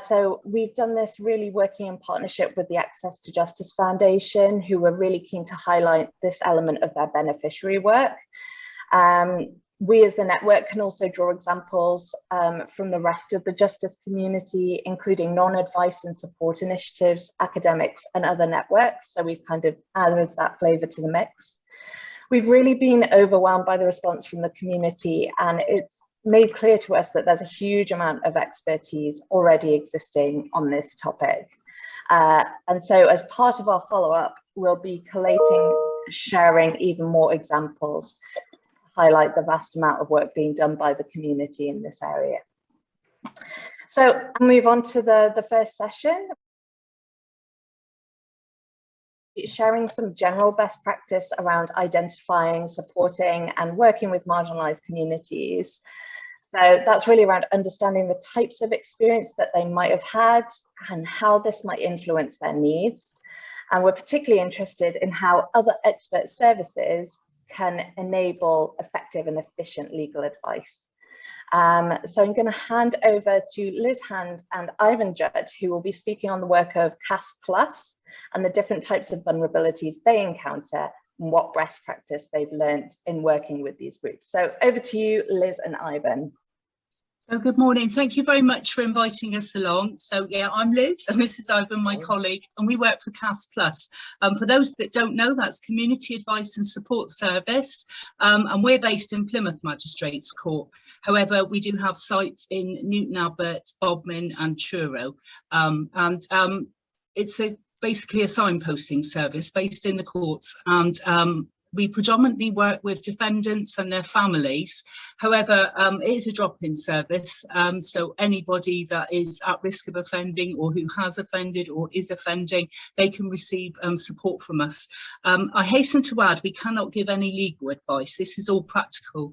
So we've done this really working in partnership with the Access to Justice Foundation, who were really keen to highlight this element of their beneficiary work. We as the network can also draw examples from the rest of the justice community, including non-advice and support initiatives, academics and other networks. So we've kind of added that flavour to the mix. We've really been overwhelmed by the response from the community, and it's made clear to us that there's a huge amount of expertise already existing on this topic. And so as part of our follow-up, we'll be collating, sharing even more examples, highlight the vast amount of work being done by the community in this area. So I'll move on to the first session. Sharing some general best practice around identifying, supporting and working with marginalised communities. So that's really around understanding the types of experience that they might have had and how this might influence their needs. And we're particularly interested in how other expert services can enable effective and efficient legal advice. So I'm going to hand over to Liz Hand and Ivan Judd, who will be speaking on the work of CAS Plus and the different types of vulnerabilities they encounter and what best practice they've learned in working with these groups. So over to you, Liz and Ivan. So good morning. Thank you very much for inviting us along. So yeah, I'm Liz and this is Ivan, my colleague, and we work for CAS Plus. For those that don't know, that's Community Advice and Support Service, and we're based in Plymouth Magistrates Court. However, we do have sites in Newton Abbot, Bodmin and Truro, it's basically a signposting service based in the courts, and we predominantly work with defendants and their families. However, it is a drop-in service, so anybody that is at risk of offending or who has offended or is offending, they can receive support from us. I hasten to add, we cannot give any legal advice. This is all practical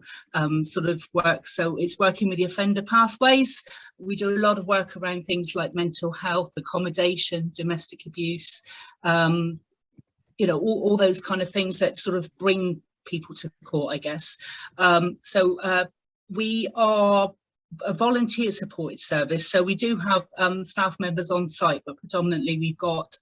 sort of work. So it's working with the offender pathways. We do a lot of work around things like mental health, accommodation, domestic abuse, you know, all those kind of things that sort of bring people to court, I guess. We are a volunteer supported service, so we do have staff members on site, but predominantly we've got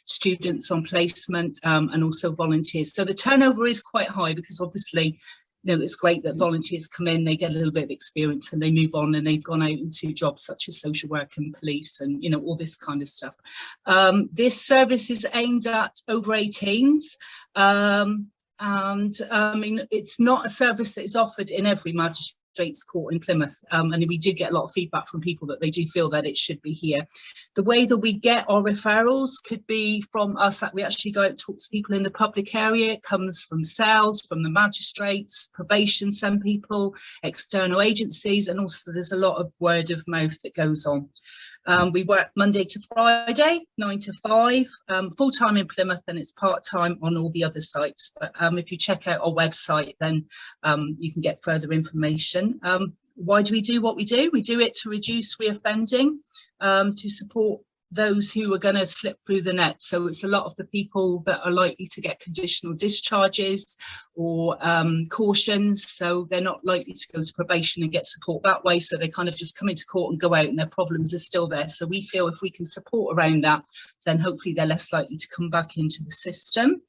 students on placement and also volunteers. So the turnover is quite high because obviously, you know, it's great that volunteers come in, they get a little bit of experience and they move on and they've gone out into jobs such as social work and police and, you know, all this kind of stuff. This service is aimed at over 18s. I mean, it's not a service that is offered in every magistrates court in Plymouth, and we do get a lot of feedback from people that they do feel that it should be here. The way that we get our referrals could be from us, that we actually go out and talk to people in the public area. It comes from sales, from the magistrates, probation, some people, external agencies, and also there's a lot of word of mouth that goes on. We work Monday to Friday, 9 to 5, full-time in Plymouth, and it's part-time on all the other sites. But if you check out our website, then you can get further information. Why do we do what we do? We do it to reduce reoffending, to support those who are going to slip through the net. So it's a lot of the people that are likely to get conditional discharges or cautions, so they're not likely to go to probation and get support that way, so they kind of just come into court and go out and their problems are still there. So we feel if we can support around that, then hopefully they're less likely to come back into the system.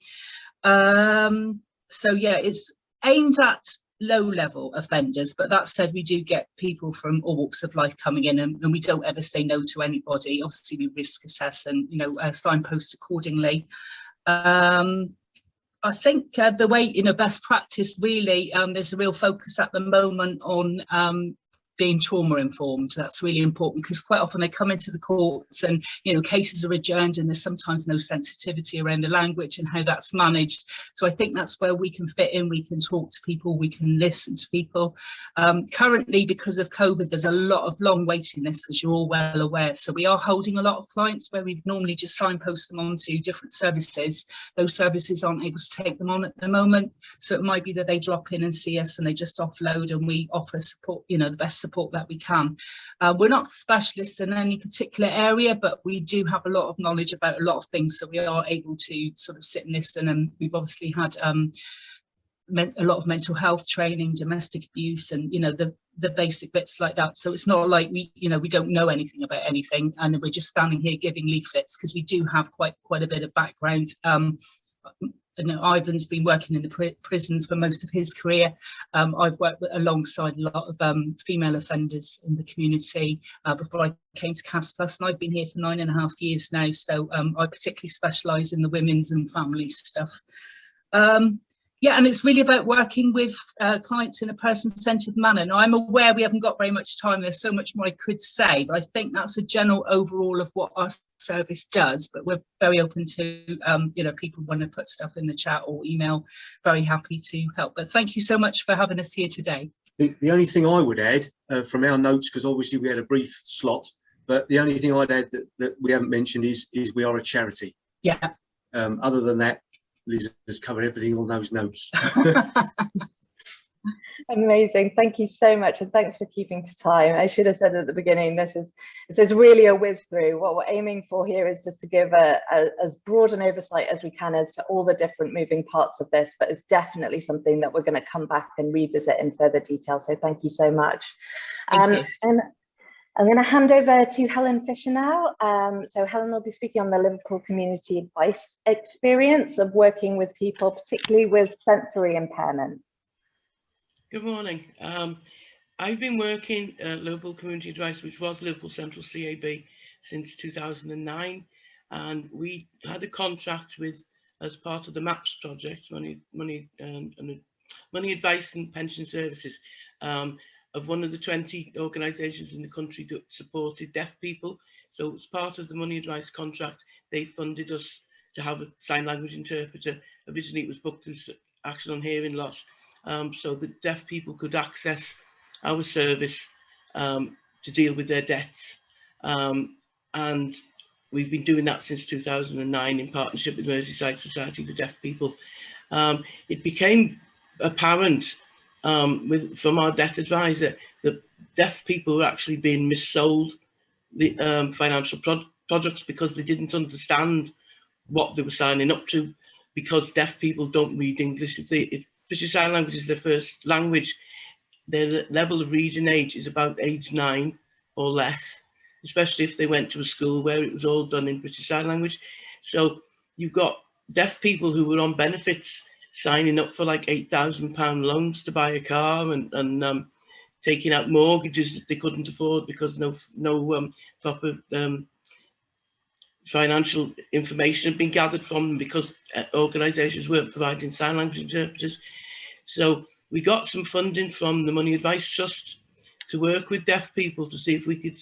So yeah, it's aimed at low-level offenders, but that said, we do get people from all walks of life coming in, and we don't ever say no to anybody. Obviously we risk assess and, you know, signpost accordingly. I think the way, you know, best practice really, there's a real focus at the moment on being trauma informed. That's really important because quite often they come into the courts and, you know, cases are adjourned and there's sometimes no sensitivity around the language and how that's managed. So I think that's where we can fit in. We can talk to people, we can listen to people. Currently, because of COVID, there's a lot of long waiting lists, as you're all well aware. So we are holding a lot of clients where we've normally just signpost them onto different services. Those services aren't able to take them on at the moment. So it might be that they drop in and see us and they just offload, and we offer support, you know, the best support that we can. We're not specialists in any particular area, but we do have a lot of knowledge about a lot of things, so we are able to sort of sit and listen. And we've obviously had a lot of mental health training, domestic abuse, and the basic bits like that. So it's not like we don't know anything about anything, and we're just standing here giving leaflets, because we do have quite a bit of background. Ivan's been working in the prisons for most of his career. I've worked alongside a lot of female offenders in the community before I came to CAS Plus, and I've been here for 9.5 years now. So I particularly specialise in the women's and family stuff. Yeah, and it's really about working with clients in a person-centred manner. Now, I'm aware we haven't got very much time. There's so much more I could say, but I think that's a general overall of what our service does. But we're very open to, people want to put stuff in the chat or email, very happy to help. But thank you so much for having us here today. The only thing I would add from our notes, because obviously we had a brief slot, but the only thing I'd add that we haven't mentioned is we are a charity. Yeah. Other than that, Liz has covered everything on those notes. Amazing, thank you so much, and thanks for keeping to time. I should have said at the beginning, this is really a whiz through. What we're aiming for here is just to give as broad an oversight as we can as to all the different moving parts of this, but it's definitely something that we're going to come back and revisit in further detail, so thank you so much. And I'm going to hand over to Helen Fisher now. So Helen will be speaking on the Liverpool community advice experience of working with people, particularly with sensory impairments. Good morning. I've been working at Liverpool Community Advice, which was Liverpool Central CAB, since 2009, and we had a contract with, as part of the MAPS project, money advice and pension services, of one of the 20 organisations in the country that supported deaf people. So as part of the money advice contract, they funded us to have a sign language interpreter. Originally it was booked through Action on Hearing Loss, so that deaf people could access our service to deal with their debts. And we've been doing that since 2009 in partnership with Merseyside Society for Deaf People. It became apparent from our debt advisor that deaf people were actually being missold the financial products because they didn't understand what they were signing up to, because deaf people don't read English. If British Sign Language is their first language, their level of reading age is about age 9 or less, especially if they went to a school where it was all done in British Sign Language. So you've got deaf people who were on benefits signing up for like £8,000 loans to buy a car, and taking out mortgages that they couldn't afford because no proper financial information had been gathered from them, because organisations weren't providing sign language interpreters. So we got some funding from the Money Advice Trust to work with deaf people to see if we could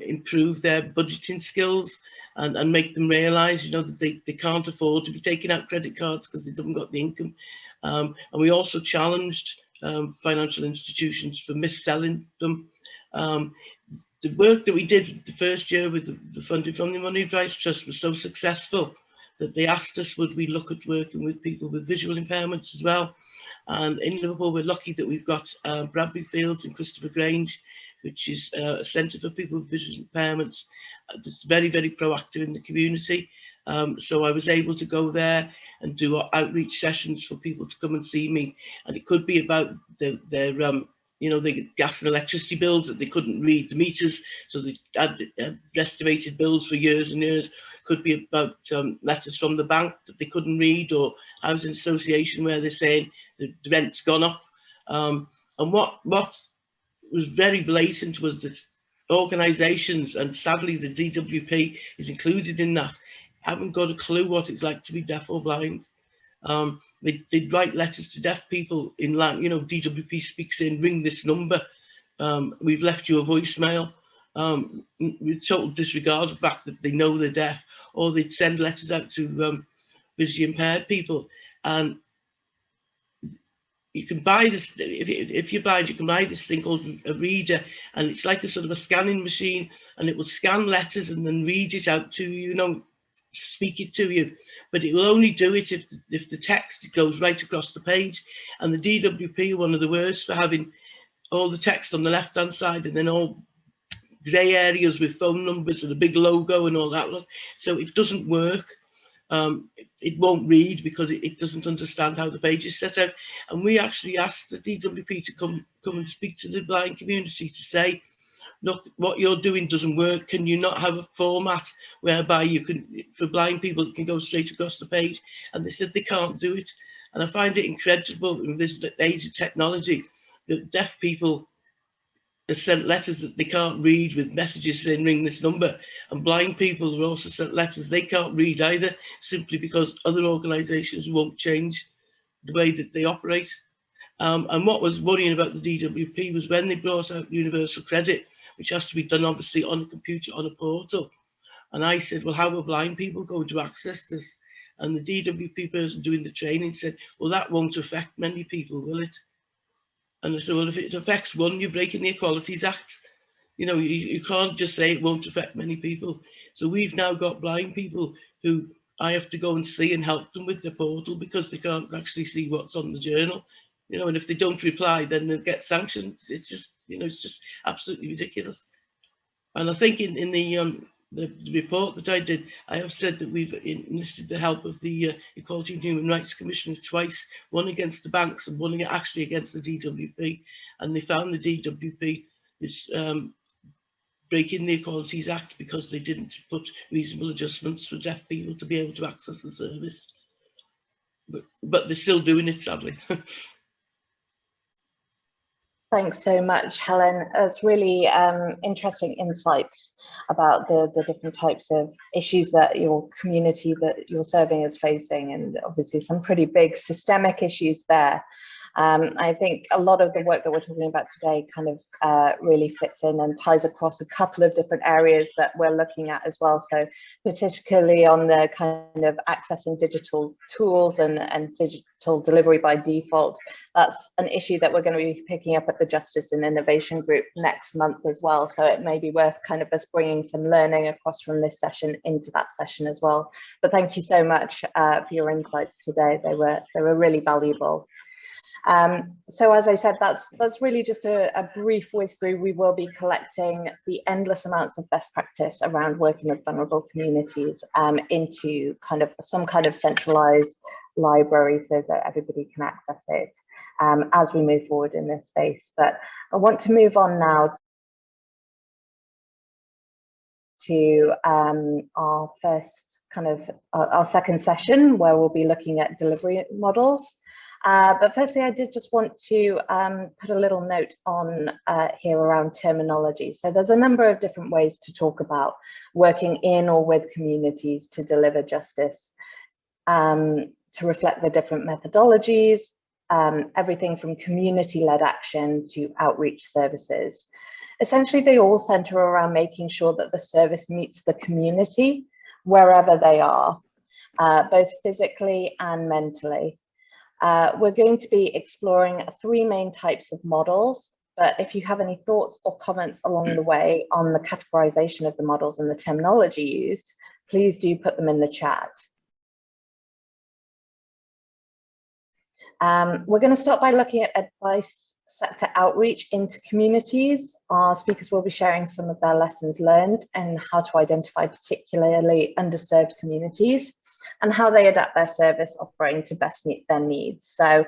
improve their budgeting skills and make them realise, that they can't afford to be taking out credit cards because they haven't got the income. And we also challenged financial institutions for mis-selling them. The work that we did the first year with the funding from the Money Advice Trust was so successful that they asked us, would we look at working with people with visual impairments as well. And in Liverpool, we're lucky that we've got Bradbury Fields and Christopher Grange, which is a centre for people with visual impairments. It's very, very proactive in the community. So I was able to go there and do outreach sessions for people to come and see me. And it could be about their the gas and electricity bills that they couldn't read the meters, so they had estimated bills for years and years. Could be about letters from the bank that they couldn't read, or housing association where they're saying the rent's gone up. And what was very blatant was that organisations, and sadly the DWP is included in that, haven't got a clue what it's like to be deaf or blind. They'd write letters to deaf people in DWP speaks in, ring this number, we've left you a voicemail, with total disregard of the fact that they know they're deaf. Or they'd send letters out to visually impaired people. And you can buy this, if you're blind, you can buy this thing called a reader, and it's like a sort of a scanning machine, and it will scan letters and then read it out to you, speak it to you. But it will only do it if the text goes right across the page. And the DWP are one of the worst for having all the text on the left hand side and then all grey areas with phone numbers and a big logo and all that. So it doesn't work. it won't read because it doesn't understand how the page is set out. And we actually asked the DWP to come and speak to the blind community to say, look, what you're doing doesn't work. Can you not have a format whereby you can, for blind people, it can go straight across the page? And they said they can't do it. And I find it incredible in this age of technology that deaf people are sent letters that they can't read with messages saying ring this number, and blind people are also sent letters they can't read either, simply because other organisations won't change the way that they operate. And what was worrying about the DWP was when they brought out universal credit, which has to be done obviously on a computer, on a portal. And I said, well, how are blind people going to access this? And the DWP person doing the training said, well, that won't affect many people, will it? And I said, well, if it affects one, you're breaking the Equalities Act. You know, you can't just say it won't affect many people. So we've now got blind people who I have to go and see and help them with the portal because they can't actually see what's on the journal. You know, and if they don't reply, then they'll get sanctioned. It's just, you know, it's just absolutely ridiculous. And I think in the report that I did, I have said that we've enlisted the help of the Equality and Human Rights Commissioner twice, one against the banks and one actually against the DWP. And they found the DWP is breaking the Equalities Act because they didn't put reasonable adjustments for deaf people to be able to access the service. But they're still doing it, sadly. Thanks so much, Helen. It's really interesting insights about the different types of issues that your community that you're serving is facing, and obviously some pretty big systemic issues there. I think a lot of the work that we're talking about today kind of really fits in and ties across a couple of different areas that we're looking at as well. So particularly on the kind of accessing digital tools and digital delivery by default, that's an issue that we're going to be picking up at the Justice and Innovation Group next month as well. So it may be worth kind of us bringing some learning across from this session into that session as well. But thank you so much for your insights today. They were really valuable. So as I said, that's really just a brief whiz through. We will be collecting the endless amounts of best practice around working with vulnerable communities into kind of some kind of centralized library so that everybody can access it as we move forward in this space. But I want to move on now to our first kind of our second session, where we'll be looking at delivery models. But firstly, I did just want to put a little note on here around terminology. So there's a number of different ways to talk about working in or with communities to deliver justice, to reflect the different methodologies, everything from community-led action to outreach services. Essentially, they all center around making sure that the service meets the community wherever they are, both physically and mentally. We're going to be exploring three main types of models, but if you have any thoughts or comments along the way on the categorization of the models and the terminology used, please do put them in the chat. We're going to start by looking at advice sector outreach into communities. Our speakers will be sharing some of their lessons learned and how to identify particularly underserved communities, and how they adapt their service offering to best meet their needs. So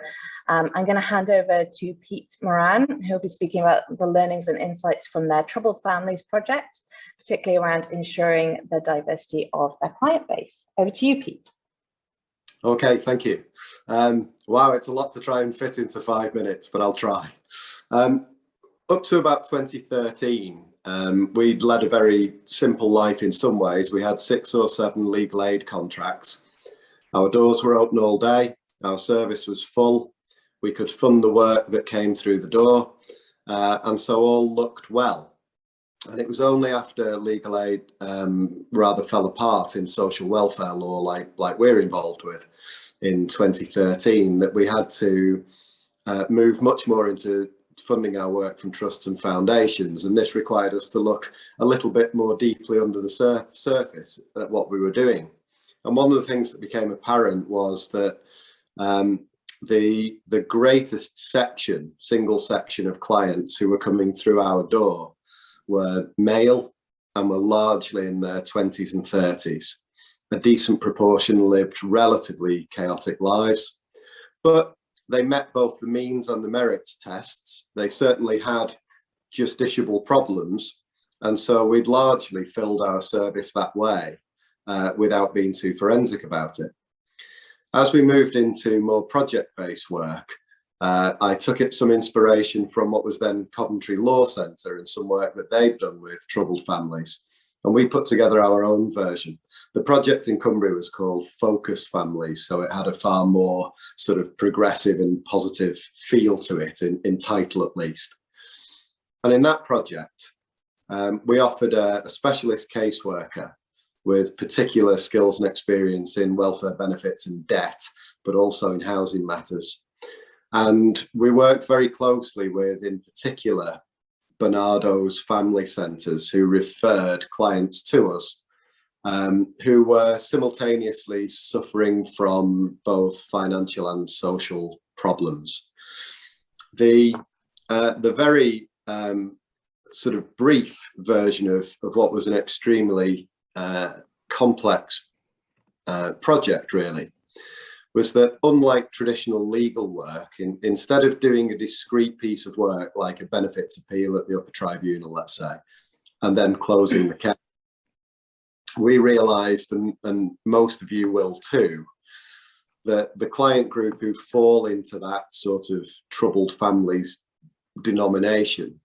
I'm going to hand over to Pete Moran, who'll be speaking about the learnings and insights from their Troubled Families project, particularly around ensuring the diversity of their client base. Over to you, Pete. Okay, thank you. Wow, it's a lot to try and fit into 5 minutes, but I'll try. Up to about 2013, we'd led a very simple life in some ways. We had 6 or 7 legal aid contracts. Our doors were open all day. Our service was full. We could fund the work that came through the door. And so all looked well. And it was only after legal aid rather fell apart in social welfare law, like we're involved with in 2013, that we had to move much more into funding our work from trusts and foundations, and this required us to look a little bit more deeply under the surface at what we were doing. And one of the things that became apparent was that the greatest single section of clients who were coming through our door were male and were largely in their 20s and 30s. a decent proportion lived relatively chaotic lives, but they met both the means and the merits tests. They certainly had justiciable problems, and so we'd largely filled our service that way without being too forensic about it. As we moved into more project-based work, I took some inspiration from what was then Coventry Law Centre and some work that they'd done with troubled families. And we put together our own version. The project in Cumbria was called Focus Families, so it had a far more sort of progressive and positive feel to it, in title at least. And in that project, we offered a specialist caseworker with particular skills and experience in welfare benefits and debt, but also in housing matters. And we worked very closely with, in particular, Bernardo's family centres, who referred clients to us who were simultaneously suffering from both financial and social problems. The very sort of brief version of what was an extremely complex project, really, was that unlike traditional legal work, instead of doing a discrete piece of work like a benefits appeal at the upper tribunal, let's say, and then closing the case, we realised, and most of you will too, that the client group who fall into that sort of troubled families denomination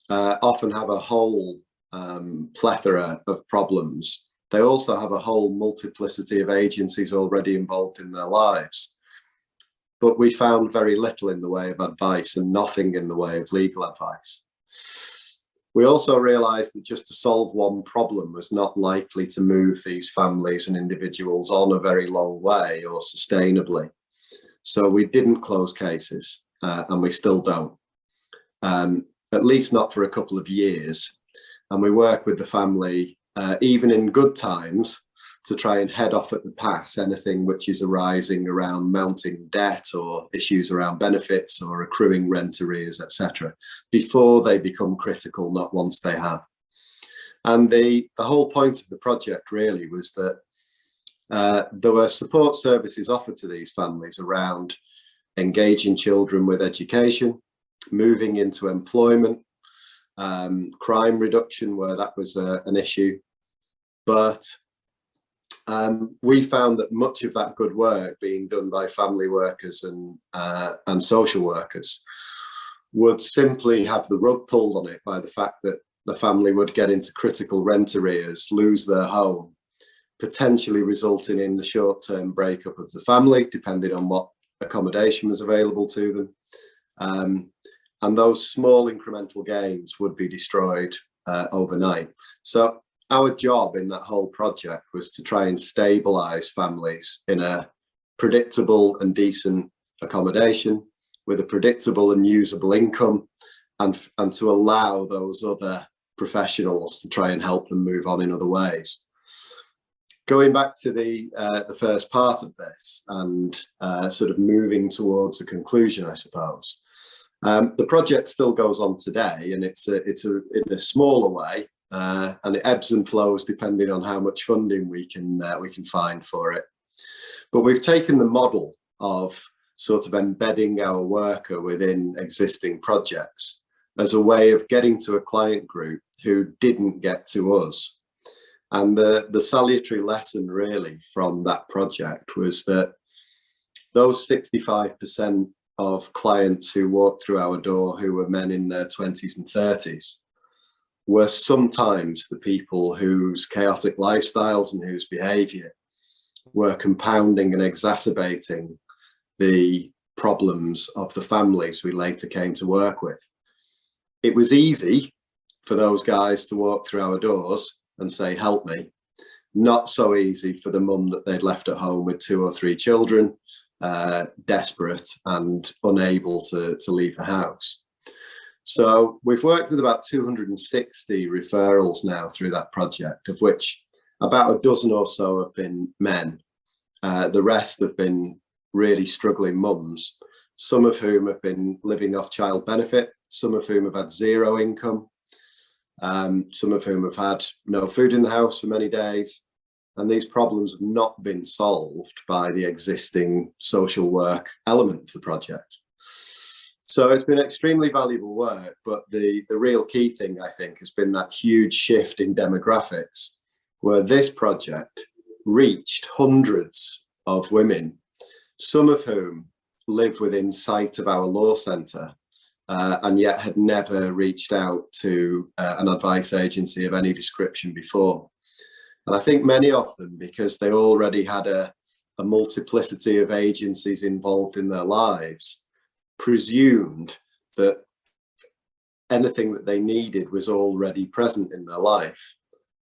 often have a whole plethora of problems. They also have a whole multiplicity of agencies already involved in their lives. But we found very little in the way of advice and nothing in the way of legal advice. We also realised that just to solve one problem was not likely to move these families and individuals on a very long way or sustainably. So we didn't close cases, and we still don't, at least not for a couple of years. And we work with the family, even in good times, to try and head off at the pass anything which is arising around mounting debt or issues around benefits or accruing rent arrears, etc., before they become critical, not once they have. And the whole point of the project really was that there were support services offered to these families around engaging children with education, moving into employment, crime reduction where that was an issue. But we found that much of that good work being done by family workers and social workers would simply have the rug pulled on it by the fact that the family would get into critical rent arrears, lose their home, potentially resulting in the short-term breakup of the family, depending on what accommodation was available to them. And those small incremental gains would be destroyed overnight. So our job in that whole project was to try and stabilise families in a predictable and decent accommodation with a predictable and usable income, and to allow those other professionals to try and help them move on in other ways. Going back to the first part of this and sort of moving towards a conclusion, I suppose. The project still goes on today, and it's in a smaller way, and it ebbs and flows depending on how much funding we can find for it. But we've taken the model of sort of embedding our worker within existing projects as a way of getting to a client group who didn't get to us. And the salutary lesson really from that project was that those 65% of clients who walked through our door who were men in their 20s and 30s were sometimes the people whose chaotic lifestyles and whose behaviour were compounding and exacerbating the problems of the families we later came to work with. It was easy for those guys to walk through our doors and say, help me. Not so easy for the mum that they'd left at home with 2 or 3 children, desperate and unable to leave the house. So we've worked with about 260 referrals now through that project, of which about a dozen or so have been men. The rest have been really struggling mums, some of whom have been living off child benefit, some of whom have had 0 income, some of whom have had no food in the house for many days, and these problems have not been solved by the existing social work element of the project. So it's been extremely valuable work, but the real key thing, I think, has been that huge shift in demographics, where this project reached hundreds of women, some of whom live within sight of our law centre, and yet had never reached out to an advice agency of any description before. And I think many of them, because they already had a multiplicity of agencies involved in their lives, presumed that anything that they needed was already present in their life,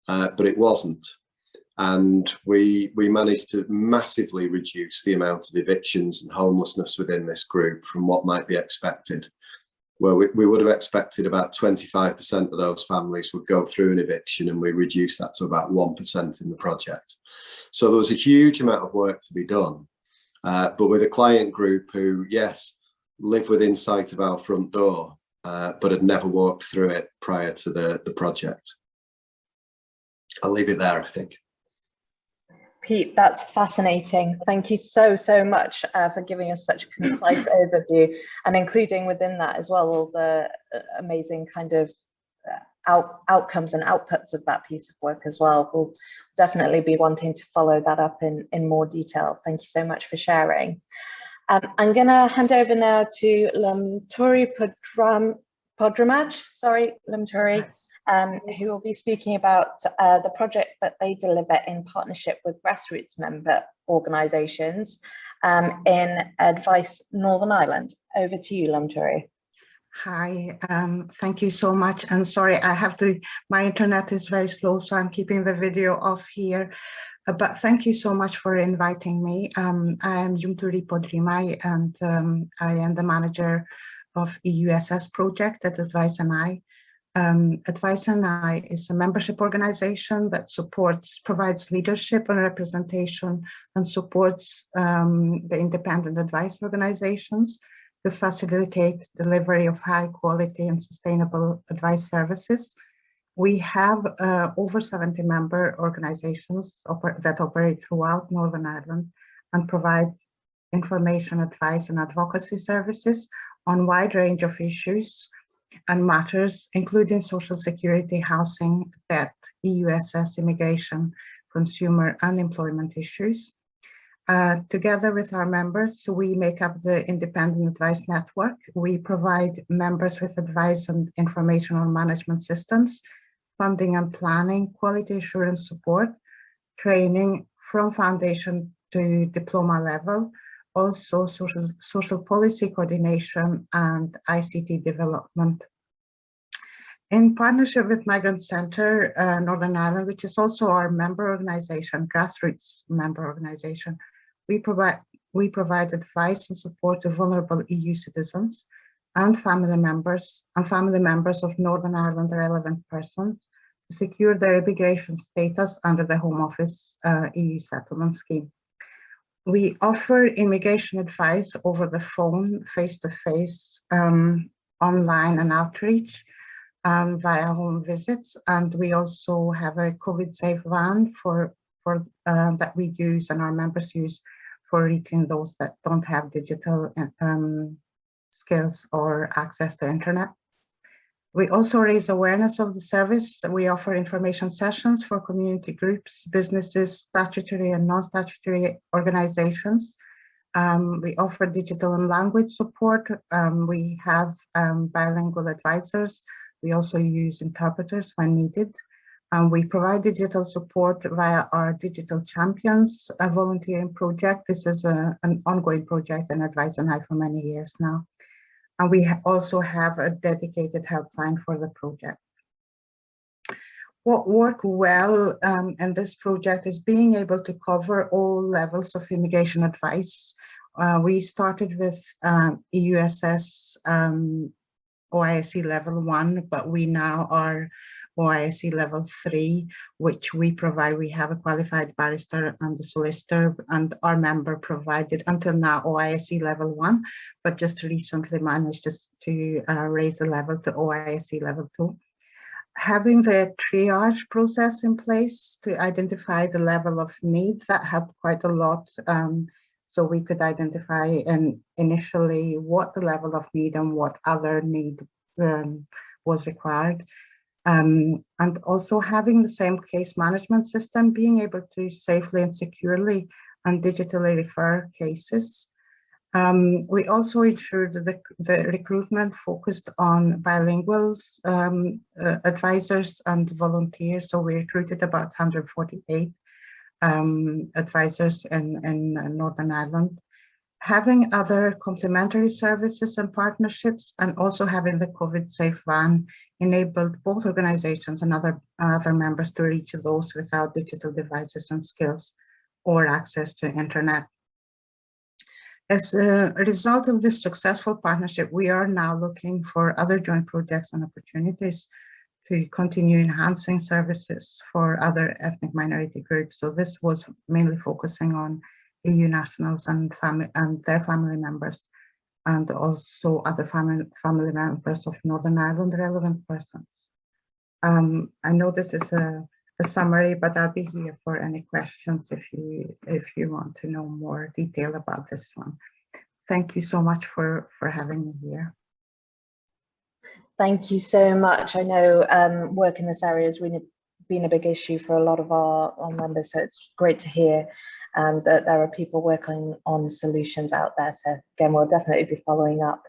but it wasn't. And we managed to massively reduce the amount of evictions and homelessness within this group from what might be expected, where we would have expected about 25% of those families would go through an eviction, and we reduced that to about 1% in the project. So there was a huge amount of work to be done, but with a client group who, yes, live within sight of our front door, but had never walked through it prior to the project. I'll leave it there, I think. Pete, that's fascinating. Thank you so much for giving us such a concise overview, and including within that as well all the amazing kind of outcomes and outputs of that piece of work as well. We'll definitely be wanting to follow that up in more detail. Thank you so much for sharing. I'm going to hand over now to Lamturi Podramaj, Lamturi, who will be speaking about the project that they deliver in partnership with grassroots member organisations in Advice Northern Ireland. Over to you, Lamturi. Hi, thank you so much. And sorry, my internet is very slow, so I'm keeping the video off here. But thank you so much for inviting me. I am Lamturi Podramaj, and I am the manager of EUS Project at Advice and I. Advice and I is a membership organization that provides leadership and representation and supports the independent advice organizations to facilitate delivery of high quality and sustainable advice services. We have over 70 member organizations that operate throughout Northern Ireland and provide information, advice and advocacy services on a wide range of issues and matters, including social security, housing, debt, EUSS, immigration, consumer and employment issues. Together with our members, we make up the Independent Advice Network. We provide members with advice and information on management systems, funding and planning, quality assurance support, training from foundation to diploma level, also social policy coordination and ICT development. In partnership with Migrant Centre Northern Ireland, which is also our member organization, grassroots member organization, we provide advice and support to vulnerable EU citizens and family members of Northern Ireland relevant persons to secure their immigration status under the Home Office EU settlement scheme. We offer immigration advice over the phone, face-to-face, online and outreach via home visits, and we also have a COVID-safe van that we use and our members use for reaching those that don't have digital skills or access to internet. We also raise awareness of the service. We offer information sessions for community groups, businesses, statutory and non-statutory organizations. We offer digital and language support. We have bilingual advisors. We also use interpreters when needed. We provide digital support via our Digital Champions volunteering project. This is an ongoing project in Advice and I for many years now. And we also have a dedicated helpline for the project. What worked well in this project is being able to cover all levels of immigration advice. We started with EUSS OISE level 1, but we now are OISE level 3, which we provide. We have a qualified barrister and the solicitor, and our member provided until now OISE level 1, but just recently managed to raise the level to OISE level 2. Having the triage process in place to identify the level of need, that helped quite a lot. So we could identify initially what the level of need and what other need was required. And also having the same case management system, being able to safely and securely and digitally refer cases. We also ensured that the recruitment focused on bilinguals, advisors and volunteers. So we recruited about 148 advisors in Northern Ireland. Having other complementary services and partnerships, and also having the COVID safe van enabled both organizations and other members to reach those without digital devices and skills or access to internet. As a result of this successful partnership, we are now looking for other joint projects and opportunities to continue enhancing services for other ethnic minority groups. So this was mainly focusing on EU nationals and their family members, and also other family members of Northern Ireland relevant persons. I know this is a summary, but I'll be here for any questions if you want to know more detail about this one. Thank you so much for having me here. Thank you so much. I know work in this area has really been a big issue for a lot of our members, so it's great to hear that there are people working on solutions out there. So again, we'll definitely be following up.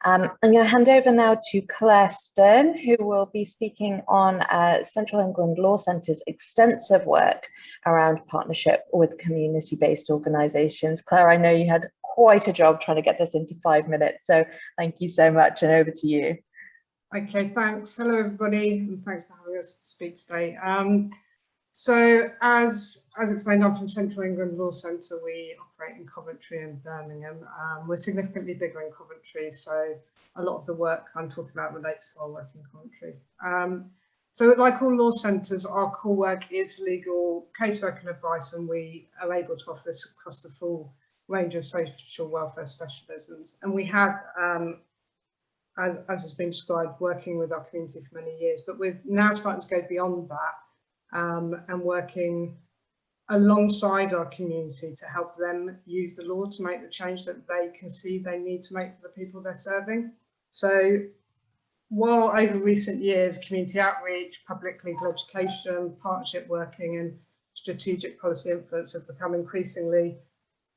I'm going to hand over now to Claire Stern, who will be speaking on Central England Law Centre's extensive work around partnership with community-based organisations. Claire, I know you had quite a job trying to get this into 5 minutes, so thank you so much, and over to you. Okay, thanks. Hello, everybody, and thanks for having us to speak today. So as explained, I'm from Central England Law Centre. We operate in Coventry and Birmingham. We're significantly bigger in Coventry, so a lot of the work I'm talking about relates to our work in Coventry. So like all law centres, our core work is legal casework and advice, and we are able to offer this across the full range of social welfare specialisms. And we have, as has been described, working with our community for many years, but we're now starting to go beyond that. And working alongside our community to help them use the law to make the change that they can see they need to make for the people they're serving. So while over recent years, community outreach, public legal education, partnership working and strategic policy influence have become increasingly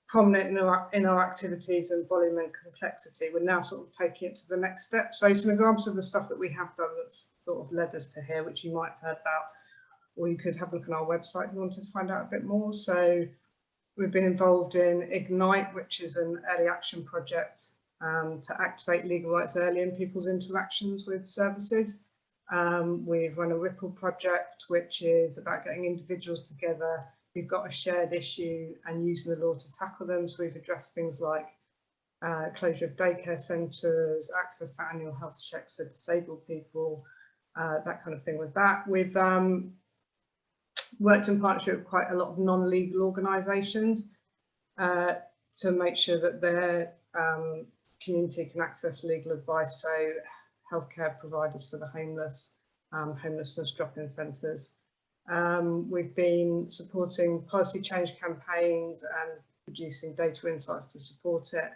prominent in our activities and volume and complexity, we're now sort of taking it to the next step. So some examples of the stuff that we have done that's sort of led us to here, which you might have heard about, or you could have a look on our website if you wanted to find out a bit more. So we've been involved in Ignite, which is an early action project to activate legal rights early in people's interactions with services. We've run a Ripple project, which is about getting individuals together who've got a shared issue and using the law to tackle them. So we've addressed things like closure of daycare centres, access to annual health checks for disabled people, that kind of thing with that. We've worked in partnership with quite a lot of non-legal organisations to make sure that their community can access legal advice, so healthcare providers for the homeless, homelessness drop-in centres. We've been supporting policy change campaigns and producing data insights to support it.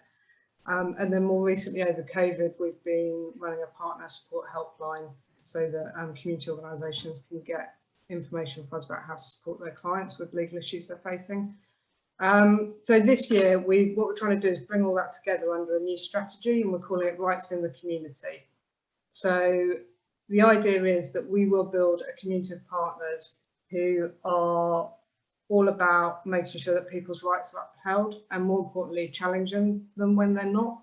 And then more recently over COVID, we've been running a partner support helpline so that community organisations can get information from us about how to support their clients with legal issues they're facing. So this year, what we're trying to do is bring all that together under a new strategy, and we're calling it Rights in the Community. So the idea is that we will build a community of partners who are all about making sure that people's rights are upheld, and more importantly, challenging them when they're not.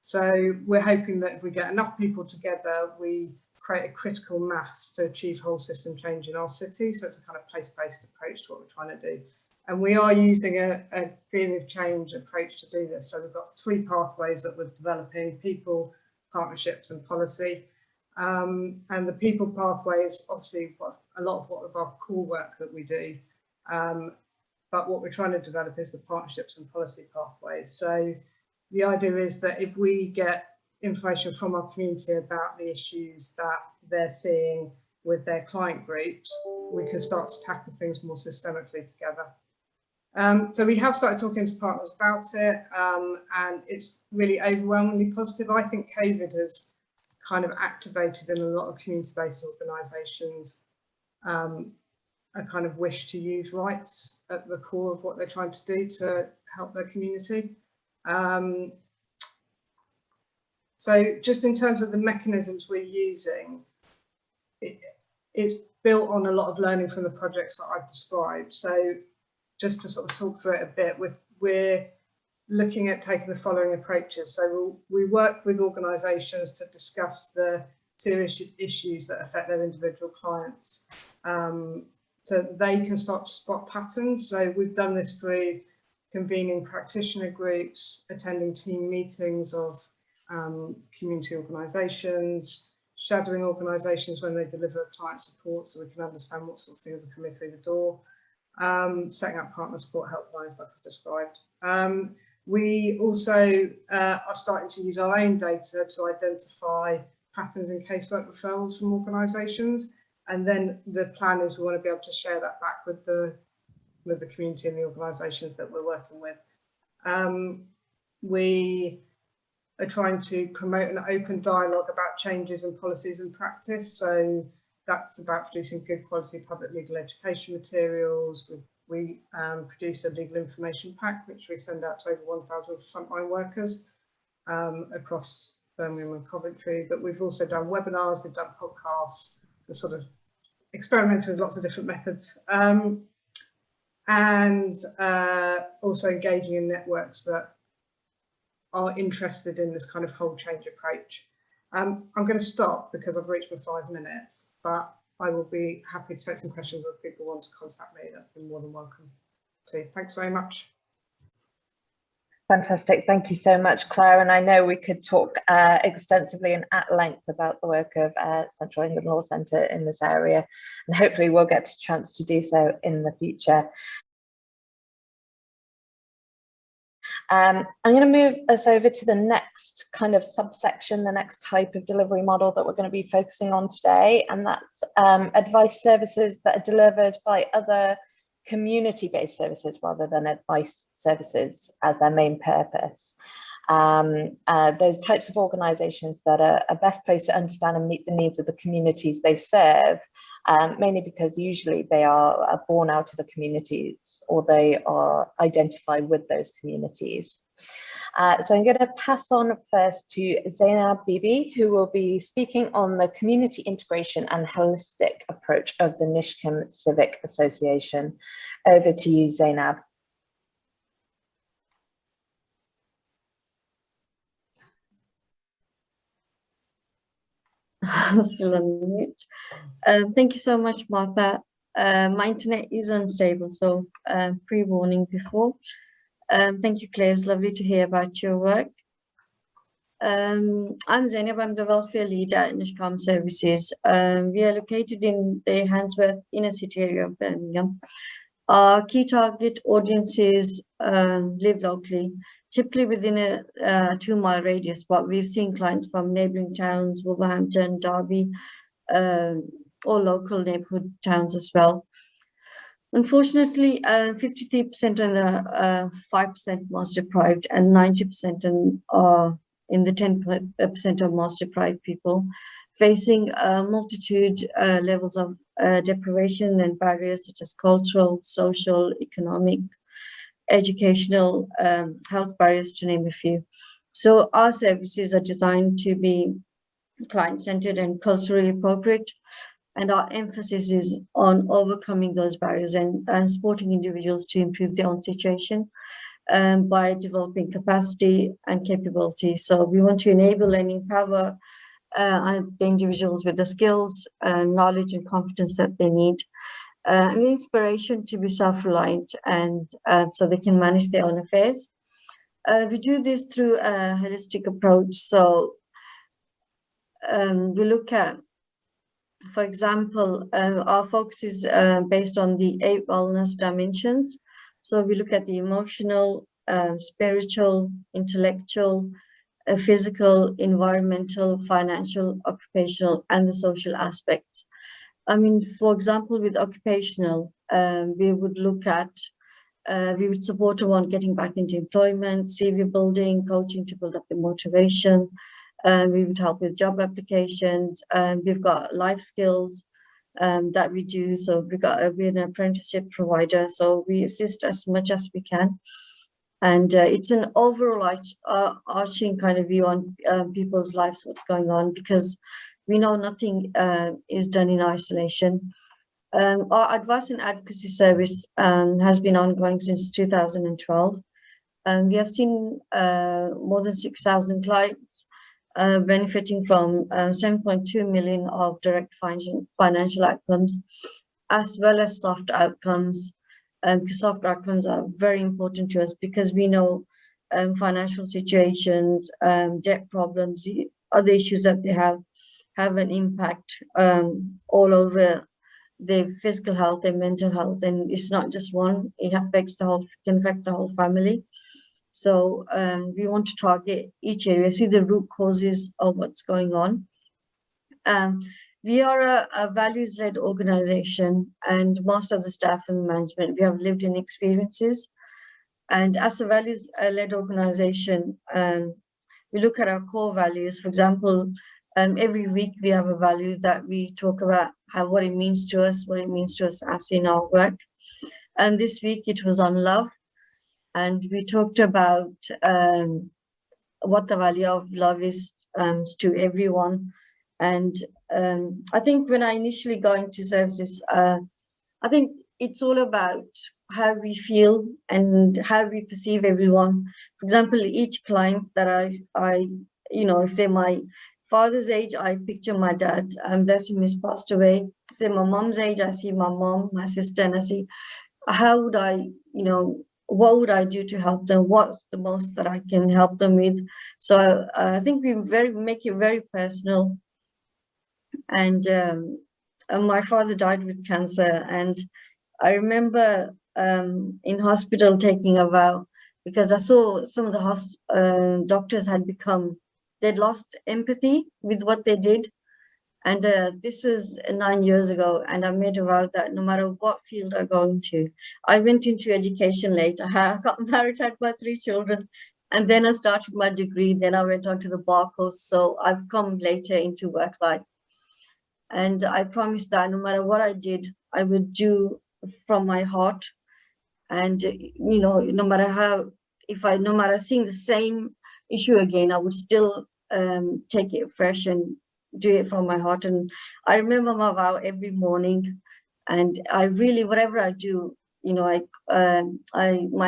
So we're hoping that if we get enough people together, we create a critical mass to achieve whole system change in our city. So it's a kind of place-based approach to what we're trying to do. And we are using a theory of change approach to do this. So we've got 3 pathways that we're developing: people, partnerships and policy. And the people pathway is obviously a lot of our core work that we do. But what we're trying to develop is the partnerships and policy pathways. So the idea is that if we get information from our community about the issues that they're seeing, with their client groups, we can start to tackle things more systemically together. So we have started talking to partners about it, and it's really overwhelmingly positive. I think COVID has kind of activated in a lot of community-based organisations a kind of wish to use rights at the core of what they're trying to do to help their community. So just in terms of the mechanisms we're using, it's built on a lot of learning from the projects that I've described. So just to sort of talk through it a bit, we're looking at taking the following approaches. So we work with organisations to discuss the serious issues that affect their individual clients, so they can start to spot patterns. So we've done this through convening practitioner groups, attending team meetings of community organisations, shadowing organisations when they deliver client support so we can understand what sort of things are coming through the door, setting up partner support helplines like I've described. We also are starting to use our own data to identify patterns in casework referrals from organisations, and then the plan is we want to be able to share that back with the community and the organisations that we're working with. We are trying to promote an open dialogue about changes in policies and practice. So that's about producing good quality public legal education materials. We produce a legal information pack, which we send out to over 1,000 frontline workers across Birmingham and Coventry. But we've also done webinars, we've done podcasts, to sort of experimenting with lots of different methods. And also engaging in networks that are interested in this kind of whole change approach. I'm going to stop because I've reached my 5 minutes, but I will be happy to take some questions if people want to contact me. That'd be more than welcome to. Thanks very much. Fantastic. Thank you so much, Claire. And I know we could talk extensively and at length about the work of Central England Law Centre in this area, and hopefully we'll get a chance to do so in the future. I'm going to move us over to the next kind of subsection, the next type of delivery model that we're going to be focusing on today, and that's advice services that are delivered by other community-based services rather than advice services as their main purpose. Those types of organisations that are best placed to understand and meet the needs of the communities they serve, mainly because usually they are born out of the communities or they are identified with those communities. So I'm going to pass on first to Zainab Bibi, who will be speaking on the community integration and holistic approach of the Nishcombe Civic Association. Over to you, Zainab. I'm still on mute. Thank you so much, Martha. My internet is unstable, so pre-warning before. Thank you, Claire. It's lovely to hear about your work. I'm Zainab. I'm the welfare leader at Nishcombe Services. We are located in the Handsworth inner city area of Birmingham. Our key target audiences live locally, typically within a 2-mile radius, but we've seen clients from neighbouring towns, Wolverhampton, Derby, or local neighbourhood towns as well. Unfortunately, 53% are 5% most deprived, and 90% are in the 10% of most deprived people, facing a multitude levels of deprivation and barriers such as cultural, social, economic, educational, health barriers, to name a few. So our services are designed to be client-centered and culturally appropriate, and our emphasis is on overcoming those barriers and supporting individuals to improve their own situation by developing capacity and capability. So we want to enable and empower the individuals with the skills, knowledge and confidence that they need, and inspiration to be self-reliant, and so they can manage their own affairs. We do this through a holistic approach. So we look at, for example, our focus is based on the 8 wellness dimensions. So we look at the emotional, spiritual, intellectual, physical, environmental, financial, occupational, and the social aspects. I mean, for example, with occupational, we would look at, we would support them on getting back into employment, CV building, coaching to build up the motivation. We would help with job applications. We've got life skills that we do. So we're an apprenticeship provider. So we assist as much as we can. And it's an overall arching kind of view on people's lives, what's going on, because we know nothing is done in isolation. Our advice and advocacy service has been ongoing since 2012. We have seen more than 6,000 clients benefiting from 7.2 million of direct financial outcomes, as well as soft outcomes. Because soft outcomes are very important to us, because we know financial situations, debt problems, the other issues that they have an impact all over their physical health, their mental health, and it's not just one, it affects can affect the whole family. So we want to target each area, see the root causes of what's going on. We are a values-led organization, and most of the staff and management, we have lived in experiences. And as a values-led organization, we look at our core values. For example, every week we have a value that we talk about, what it means to us, as in our work. And this week it was on love. And we talked about what the value of love is to everyone. And I think when I initially got into services, I think it's all about how we feel and how we perceive everyone. For example, each client that I if they're my father's age, I picture my dad, and bless him, he's passed away. If they're my mom's age, I see my mom, my sister, and I see how would I, what would I do to help them? What's the most that I can help them with? So I think we make it very personal. And my father died with cancer, and I remember in hospital taking a vow, because I saw some of the doctors they'd lost empathy with what they did. And this was 9 years ago, and I made a vow that no matter what field I go into, I went into education later. I got married, had my 3 children, and then I started my degree. Then I went on to the bar course. So I've come later into work life. And I promised that no matter what I did, I would do from my heart. And, no matter seeing the same issue again, I would still take it fresh and do it from my heart. And I remember my vow every morning, and I really, whatever I do, my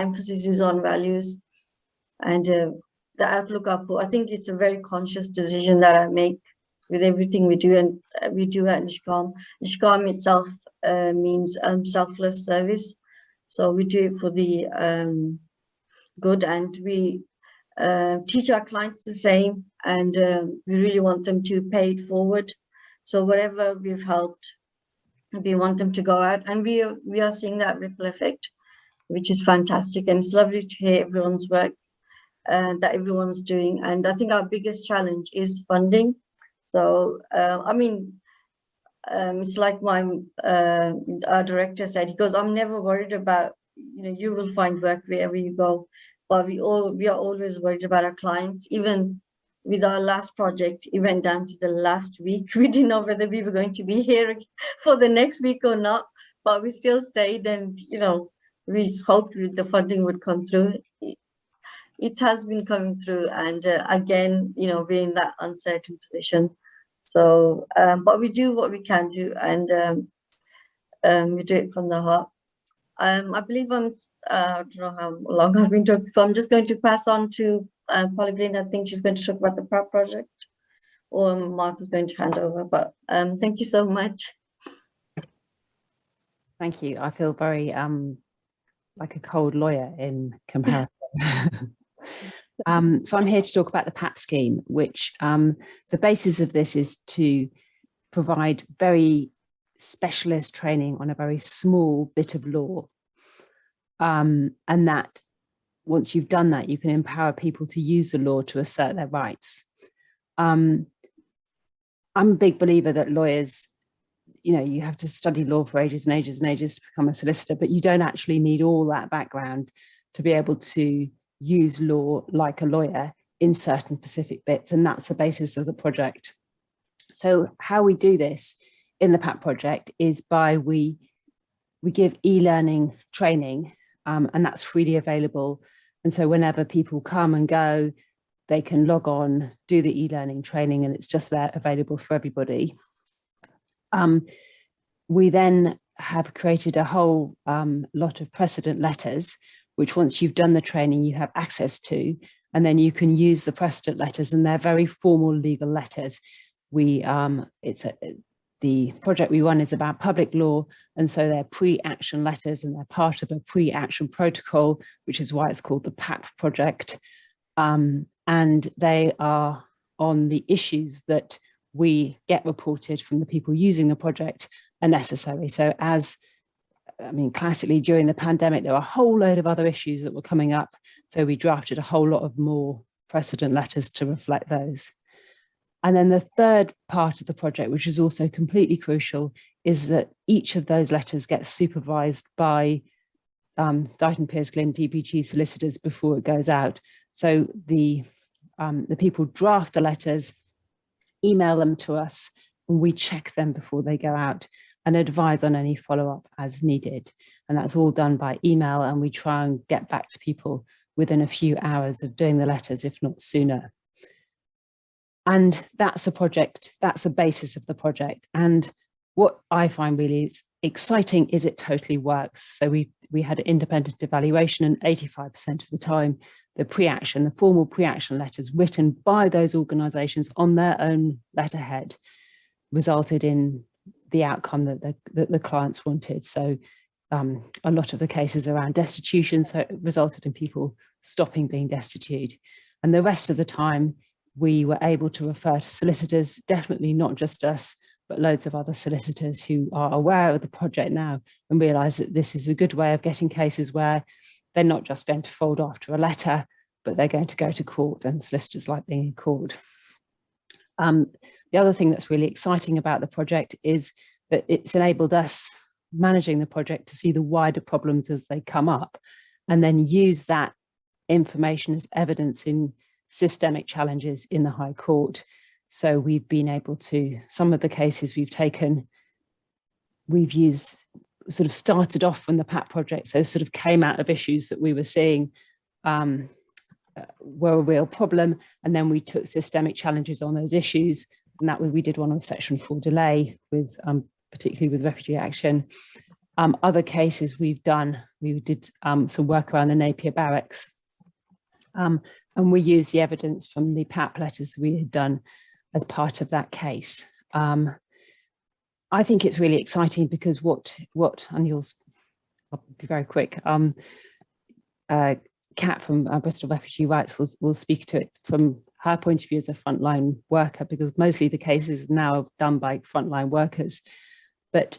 emphasis is on values and the outlook up. I think it's a very conscious decision that I make with everything we do, and we do at Nishcom. Nishcom itself means selfless service. So we do it for the good, and we teach our clients the same, and we really want them to pay it forward. So whatever we've helped, we want them to go out, and we are seeing that ripple effect, which is fantastic. And it's lovely to hear everyone's work that everyone's doing. And I think our biggest challenge is funding. So it's like our director said, he goes, I'm never worried about, you will find work wherever you go. But we are always worried about our clients. Even with our last project, it went down to the last week. We didn't know whether we were going to be here for the next week or not, but we still stayed, and we hoped the funding would come through. It has been coming through, and again, we're in that uncertain position. So, but we do what we can do, and we do it from the heart. I believe I don't know how long I've been talking for. I'm just going to pass on to Pauline. I think she's going to talk about the PRAP project, or Martha's going to hand over, but thank you so much. Thank you. I feel very like a cold lawyer in comparison. So I'm here to talk about the PAP scheme, which the basis of this is to provide very specialist training on a very small bit of law. And that once you've done that, you can empower people to use the law to assert their rights. I'm a big believer that lawyers, you know, you have to study law for ages and ages and ages to become a solicitor, but you don't actually need all that background to be able to use law like a lawyer in certain specific bits, and that's the basis of the project. So how we do this in the PAP project is by we give e-learning training, and that's freely available. And so whenever people come and go, they can log on, do the e-learning training, and it's just there available for everybody. We then have created a whole lot of precedent letters, which once you've done the training, you have access to, and then you can use the precedent letters, and they're very formal legal letters. The project we run is about public law, and so they're pre-action letters, and they're part of a pre-action protocol, which is why it's called the PAP project. And they are on the issues that we get reported from the people using the project are necessary. So classically during the pandemic, there were a whole load of other issues that were coming up. So we drafted a whole lot of more precedent letters to reflect those. And then the third part of the project, which is also completely crucial, is that each of those letters gets supervised by Dighton Pearce Glynn DPG solicitors before it goes out. So the people draft the letters, email them to us, and we check them before they go out and advise on any follow-up as needed. And that's all done by email, and we try and get back to people within a few hours of doing the letters, if not sooner. And that's the project, that's the basis of the project. And what I find really is exciting is it totally works. So we had an independent evaluation, and 85% of the time, the formal pre-action letters written by those organisations on their own letterhead resulted in the outcome that the clients wanted. So a lot of the cases around destitution, so it resulted in people stopping being destitute. And the rest of the time, we were able to refer to solicitors, definitely not just us, but loads of other solicitors who are aware of the project now and realise that this is a good way of getting cases where they're not just going to fold after a letter, but they're going to go to court, and solicitors like being in court. The other thing that's really exciting about the project is that it's enabled us managing the project to see the wider problems as they come up, and then use that information as evidence in systemic challenges in the High Court. So we've been able to, some of the cases we've taken, we've used, sort of started off from the PAP project, so sort of came out of issues that we were seeing were a real problem, and then we took systemic challenges on those issues, and that we did one on Section 4 delay, with particularly with refugee action. Other cases we did some work around the Napier barracks, and we used the evidence from the PAP letters we had done as part of that case. I think it's really exciting because and I'll be very quick. Kat from Bristol Refugee Rights will speak to it from her point of view as a frontline worker, because mostly the cases now are done by frontline workers. But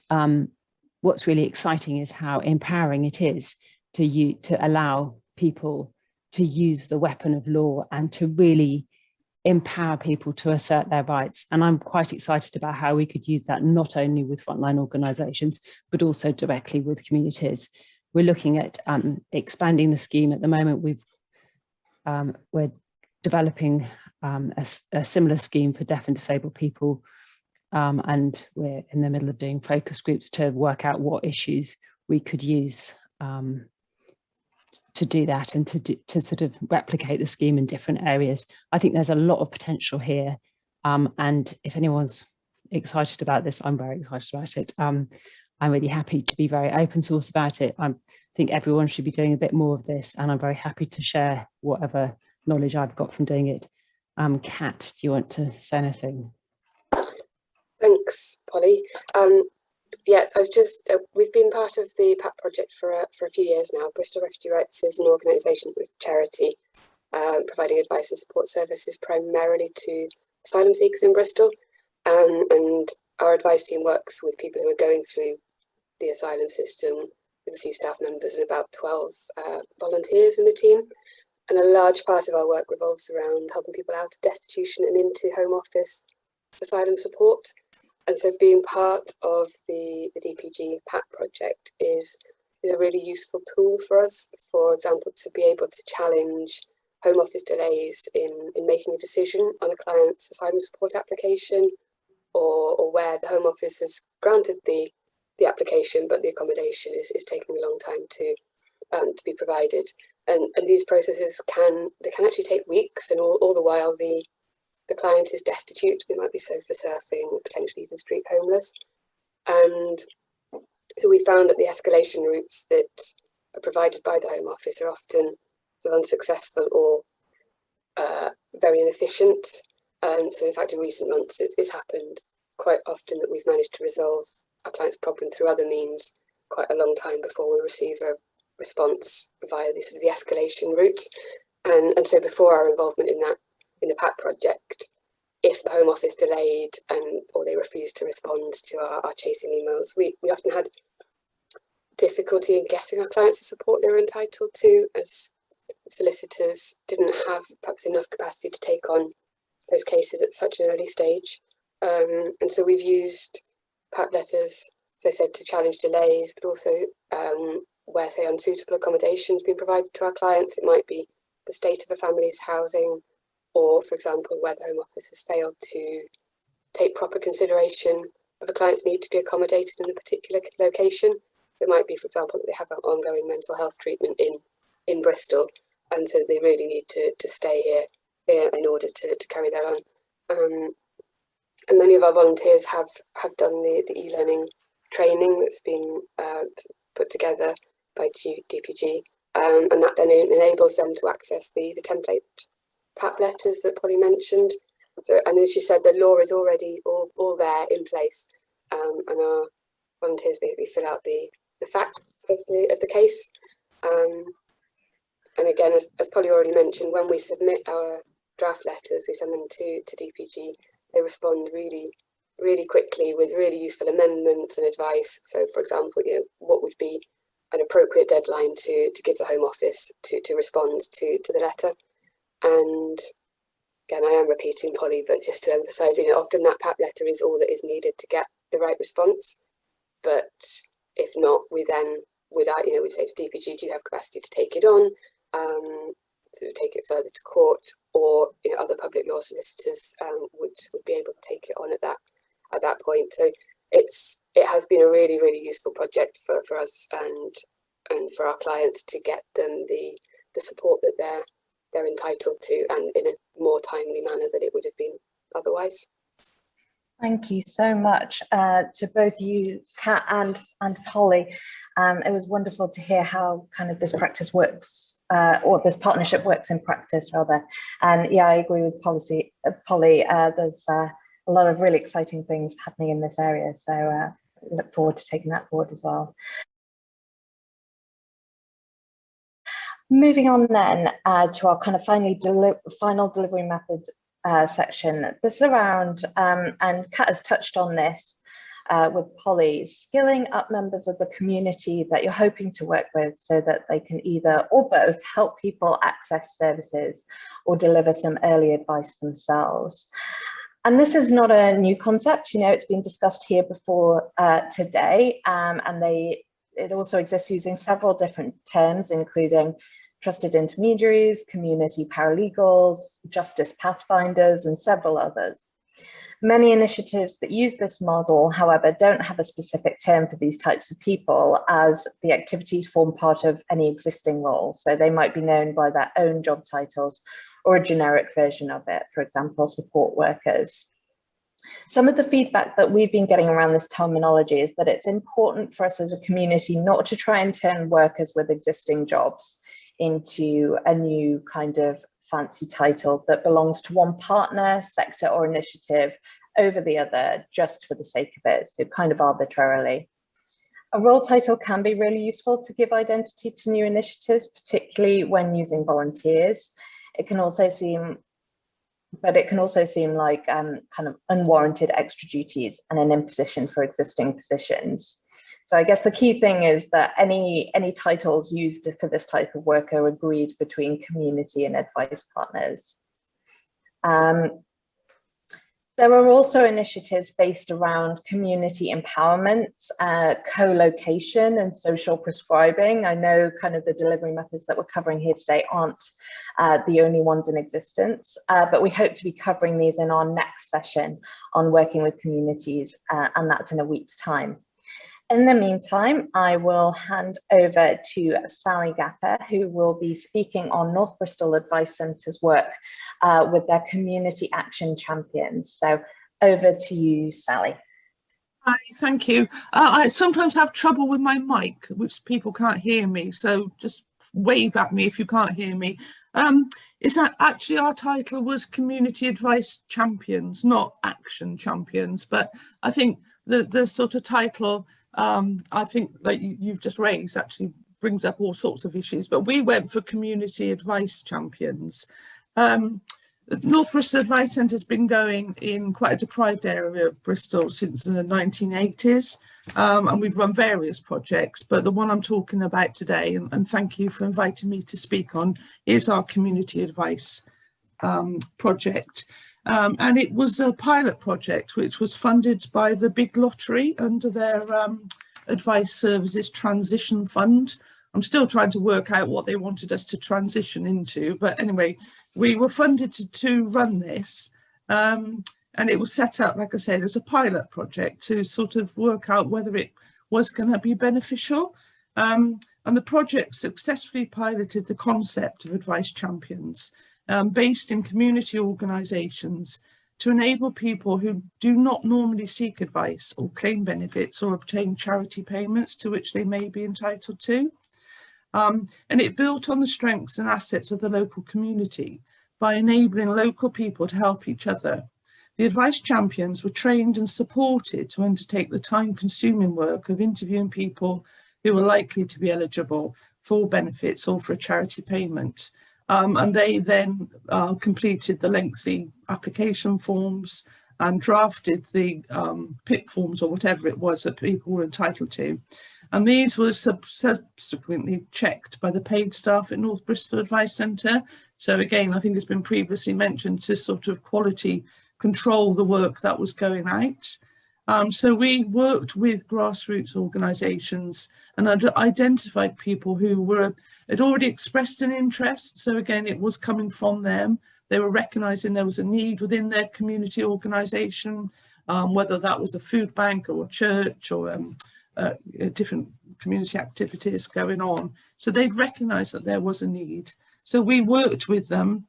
what's really exciting is how empowering it is to allow people to use the weapon of law and to really empower people to assert their rights. And I'm quite excited about how we could use that not only with frontline organisations, but also directly with communities. We're looking at expanding the scheme. At the moment, we're developing a similar scheme for deaf and disabled people, and we're in the middle of doing focus groups to work out what issues we could use to do that, and to sort of replicate the scheme in different areas. I think there's a lot of potential here, and if anyone's excited about this, I'm very excited about it. I'm really happy to be very open source about it. I think everyone should be doing a bit more of this, and I'm very happy to share whatever knowledge I've got from doing it. Kat, do you want to say anything? Thanks, Polly. Yes, we've been part of the PAP project for a few years now. Bristol Refugee Rights is an organisation with charity, providing advice and support services primarily to asylum seekers in Bristol. And our advice team works with people who are going through the asylum system, with a few staff members and about 12 volunteers in the team. And a large part of our work revolves around helping people out of destitution and into Home Office asylum support. And so being part of the DPG PAT project is a really useful tool for us, for example, to be able to challenge Home Office delays in making a decision on a client's asylum support application, or where the Home Office has granted the application, but the accommodation is taking a long time to be provided. And these processes can actually take weeks, and all the while the client is destitute. They might be sofa surfing, potentially even street homeless. And so we found that the escalation routes that are provided by the Home Office are often sort of unsuccessful or very inefficient. And so in fact, in recent months, it's happened quite often that we've managed to resolve our client's problem through other means quite a long time before we receive a response via the sort of the escalation route. And so before our involvement in the PAT project, if the Home Office delayed or they refused to respond to our chasing emails, we often had difficulty in getting our clients the support they were entitled to, as solicitors didn't have perhaps enough capacity to take on those cases at such an early stage. And so we've used PAT letters, as I said, to challenge delays, but also where, say, unsuitable accommodations being provided to our clients. It might be the state of a family's housing, or, for example, where the Home Office has failed to take proper consideration of a client's need to be accommodated in a particular location. It might be, for example, that they have an ongoing mental health treatment in Bristol, and so they really need to stay here in order to carry that on. And many of our volunteers have done the e-learning training that's been put together by DPG, and that then enables them to access the template PAT letters that Polly mentioned. So, and as she said, the law is already all there in place, and our volunteers basically fill out the facts of the case. And again, as Polly already mentioned, when we submit our draft letters, we send them to DPG. They respond really, really quickly with really useful amendments and advice. So, for example, what would be an appropriate deadline to give the Home Office to respond to the letter. And again, I am repeating Polly, but just to emphasise, often that PAT letter is all that is needed to get the right response. But if not, we then we'd say to DPG, do you have capacity to take it on, to take it further to court, or other public law solicitors would be able to take it on at that point. So it has been a really, really useful project for us and for our clients to get them the support that they're entitled to, and in a more timely manner than it would have been otherwise. Thank you so much to both you, Kat and Polly. It was wonderful to hear how kind of this practice works, or this partnership works in practice, rather. And yeah, I agree with Polly. There's a lot of really exciting things happening in this area. So look forward to taking that forward as well. Moving on then to our kind of final delivery method section. This is around, and Kat has touched on this with Polly, skilling up members of the community that you're hoping to work with so that they can either or both help people access services or deliver some early advice themselves. And this is not a new concept, it's been discussed here before today, and it also exists using several different terms, including trusted intermediaries, community paralegals, justice pathfinders, and several others. Many initiatives that use this model, however, don't have a specific term for these types of people, as the activities form part of any existing role. So they might be known by their own job titles or a generic version of it, for example, support workers. Some of the feedback that we've been getting around this terminology is that it's important for us as a community not to try and turn workers with existing jobs into a new kind of fancy title that belongs to one partner, sector or initiative over the other just for the sake of it, so kind of arbitrarily. A role title can be really useful to give identity to new initiatives, particularly when using volunteers. It can also seem like kind of unwarranted extra duties and an imposition for existing positions. So I guess the key thing is that any titles used for this type of work are agreed between community and advice partners. There are also initiatives based around community empowerment, co-location and social prescribing. I know kind of the delivery methods that we're covering here today aren't the only ones in existence, but we hope to be covering these in our next session on working with communities, and that's in a week's time. In the meantime, I will hand over to Sally Gapper, who will be speaking on North Bristol Advice Centre's work with their community action champions. So over to you, Sally. Hi, thank you. I sometimes have trouble with my mic, which people can't hear me, so just wave at me if you can't hear me. Is that actually our title was Community Advice Champions, not Action Champions, but I think the sort of title I think like you've just raised actually brings up all sorts of issues, but we went for Community Advice Champions. North Bristol Advice Centre has been going in quite a deprived area of Bristol since the 1980s, and we've run various projects, but the one I'm talking about today, and thank you for inviting me to speak on, is our Community Advice project. And it was a pilot project which was funded by the Big Lottery under their Advice Services Transition Fund. I'm still trying to work out what they wanted us to transition into, but anyway, we were funded to run this, and it was set up, like I said, as a pilot project to sort of work out whether it was going to be beneficial. And the project successfully piloted the concept of advice champions, based in community organisations, to enable people who do not normally seek advice or claim benefits or obtain charity payments to which they may be entitled to. And it built on the strengths and assets of the local community by enabling local people to help each other. The advice champions were trained and supported to undertake the time-consuming work of interviewing people who were likely to be eligible for benefits or for a charity payment. And they then completed the lengthy application forms and drafted the PIP forms or whatever it was that people were entitled to. And these were subsequently checked by the paid staff at North Bristol Advice Centre. So again, I think it's been previously mentioned to sort of quality control the work that was going out. So we worked with grassroots organisations and identified people who had already expressed an interest. So again, it was coming from them. They were recognising there was a need within their community organisation, whether that was a food bank or a church or different community activities going on. So they'd recognised that there was a need. So we worked with them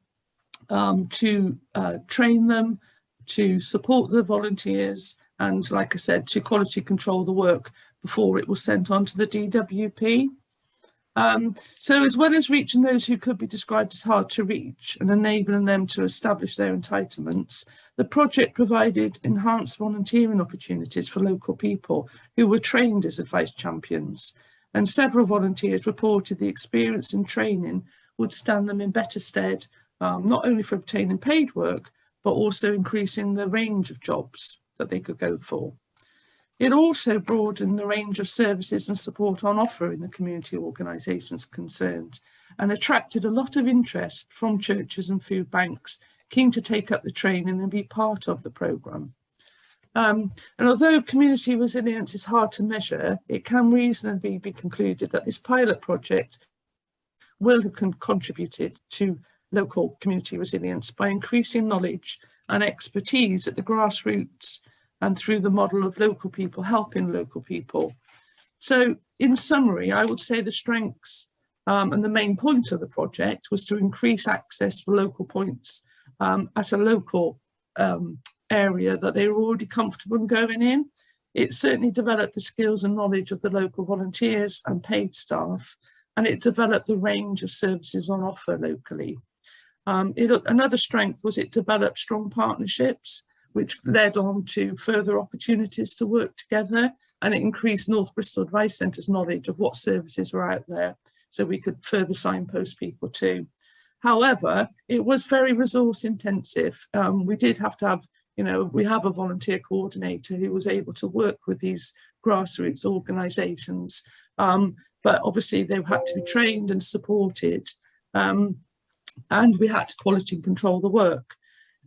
to train them, to support the volunteers, and like I said, to quality control the work before it was sent on to the DWP. So as well as reaching those who could be described as hard to reach and enabling them to establish their entitlements, the project provided enhanced volunteering opportunities for local people who were trained as advice champions. And several volunteers reported the experience and training would stand them in better stead, not only for obtaining paid work, but also increasing the range of jobs that they could go for. It also broadened the range of services and support on offer in the community organisations concerned, and attracted a lot of interest from churches and food banks keen to take up the training and be part of the programme. And although community resilience is hard to measure, it can reasonably be concluded that this pilot project will have contributed to local community resilience by increasing knowledge and expertise at the grassroots and through the model of local people helping local people. So in summary, I would say the strengths and the main point of the project was to increase access for local points at a local area that they were already comfortable in going in. It certainly developed the skills and knowledge of the local volunteers and paid staff, and it developed the range of services on offer locally. Another strength was it developed strong partnerships, which led on to further opportunities to work together, and it increased North Bristol Advice Centre's knowledge of what services were out there, so we could further signpost people to. However, it was very resource intensive. We did have to have, we have a volunteer coordinator who was able to work with these grassroots organisations, but obviously they had to be trained and supported, and we had to quality control the work.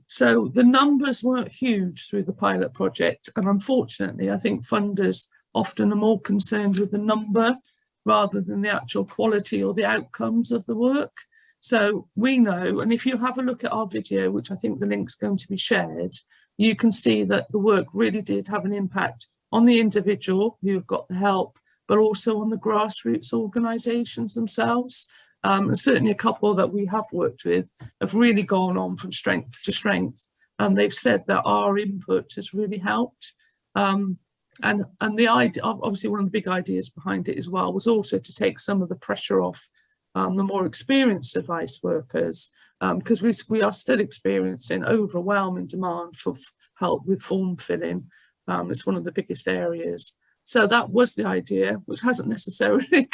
So the numbers weren't huge through the pilot project, and unfortunately I think funders often are more concerned with the number rather than the actual quality or the outcomes of the work. So we know, and if you have a look at our video, which I think the link's going to be shared, you can see that the work really did have an impact on the individual who got the help, but also on the grassroots organisations themselves. And certainly a couple that we have worked with have really gone on from strength to strength. And they've said that our input has really helped. And the idea, obviously one of the big ideas behind it as well, was also to take some of the pressure off the more experienced advice workers, because we are still experiencing overwhelming demand for help with form filling. It's one of the biggest areas. So that was the idea, which hasn't necessarily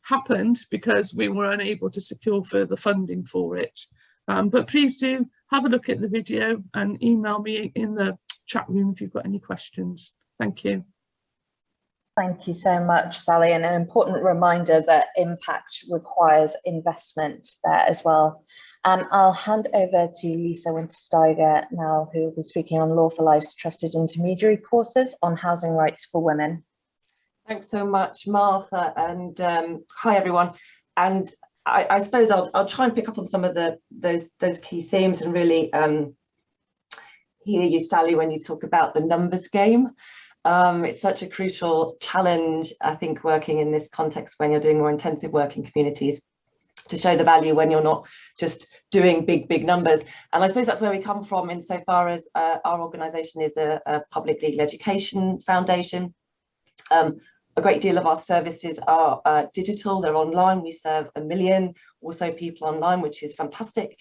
happened because we were unable to secure further funding for it. But please do have a look at the video and email me in the chat room if you've got any questions. Thank you. Thank you so much, Sally, and an important reminder that impact requires investment there as well. I'll hand over to Lisa Wintersteiger now, who will be speaking on Law for Life's Trusted Intermediary courses on housing rights for women. Thanks so much, Martha, and hi everyone. And I suppose I'll try and pick up on some of those key themes and really hear you, Sally, when you talk about the numbers game. It's such a crucial challenge, I think, working in this context when you're doing more intensive work in communities, to show the value when you're not just doing big numbers. And I suppose that's where we come from insofar as our organisation is a public legal education foundation. A great deal of our services are digital, they're online. We serve 1 million or so people online, which is fantastic.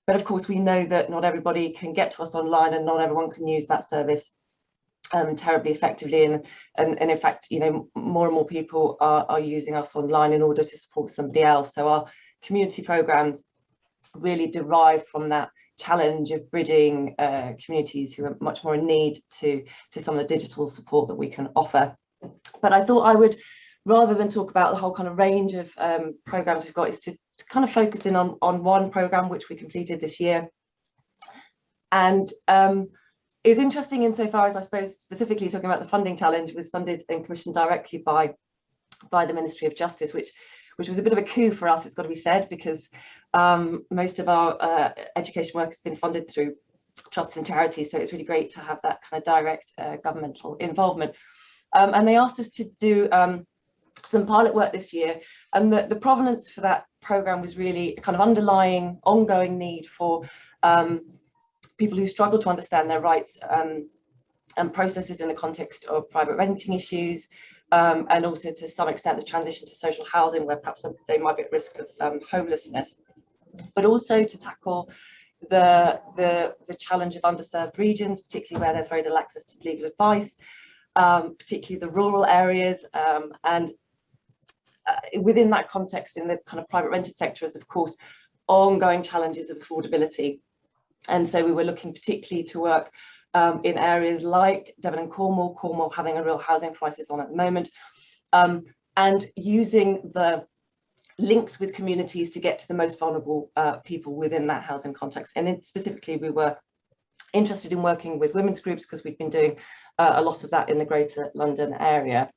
But of course, we know that not everybody can get to us online and not everyone can use that service terribly effectively. And in fact, you know, more and more people are using us online in order to support somebody else. So our community programs really derive from that challenge of bridging communities who are much more in need to some of the digital support that we can offer. But I thought I would, rather than talk about the whole kind of range of programs we've got, is to kind of focus in on one program which we completed this year. And it's interesting insofar as, I suppose, specifically talking about the funding challenge, was funded and commissioned directly by the Ministry of Justice, which was a bit of a coup for us, it's got to be said, because most of our education work has been funded through trusts and charities. So it's really great to have that kind of direct governmental involvement. And they asked us to do some pilot work this year, and the provenance for that programme was really a kind of underlying, ongoing need for people who struggle to understand their rights and processes in the context of private renting issues, and also to some extent the transition to social housing, where perhaps they might be at risk of homelessness, but also to tackle the challenge of underserved regions, particularly where there's very little access to legal advice. Particularly the rural areas, and within that context, in the kind of private rented sector, is of course ongoing challenges of affordability. And so we were looking particularly to work in areas like Devon and Cornwall having a real housing crisis on at the moment, and using the links with communities to get to the most vulnerable people within that housing context. And then specifically, we were interested in working with women's groups because we've been doing a lot of that in the Greater London area.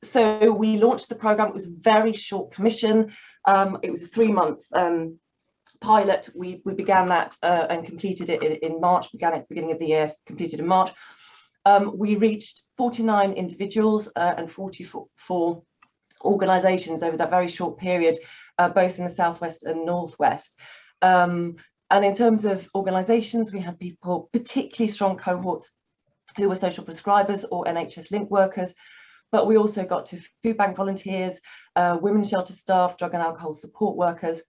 So we launched the programme. It was a very short commission. It was a 3-month pilot. We began that and completed it in March, began at the beginning of the year, completed in March. We reached 49 individuals and 44 organisations over that very short period, both in the Southwest and Northwest. And in terms of organisations, we had people, particularly strong cohorts who were social prescribers or NHS link workers, but we also got to food bank volunteers, women's shelter staff, drug and alcohol support workers,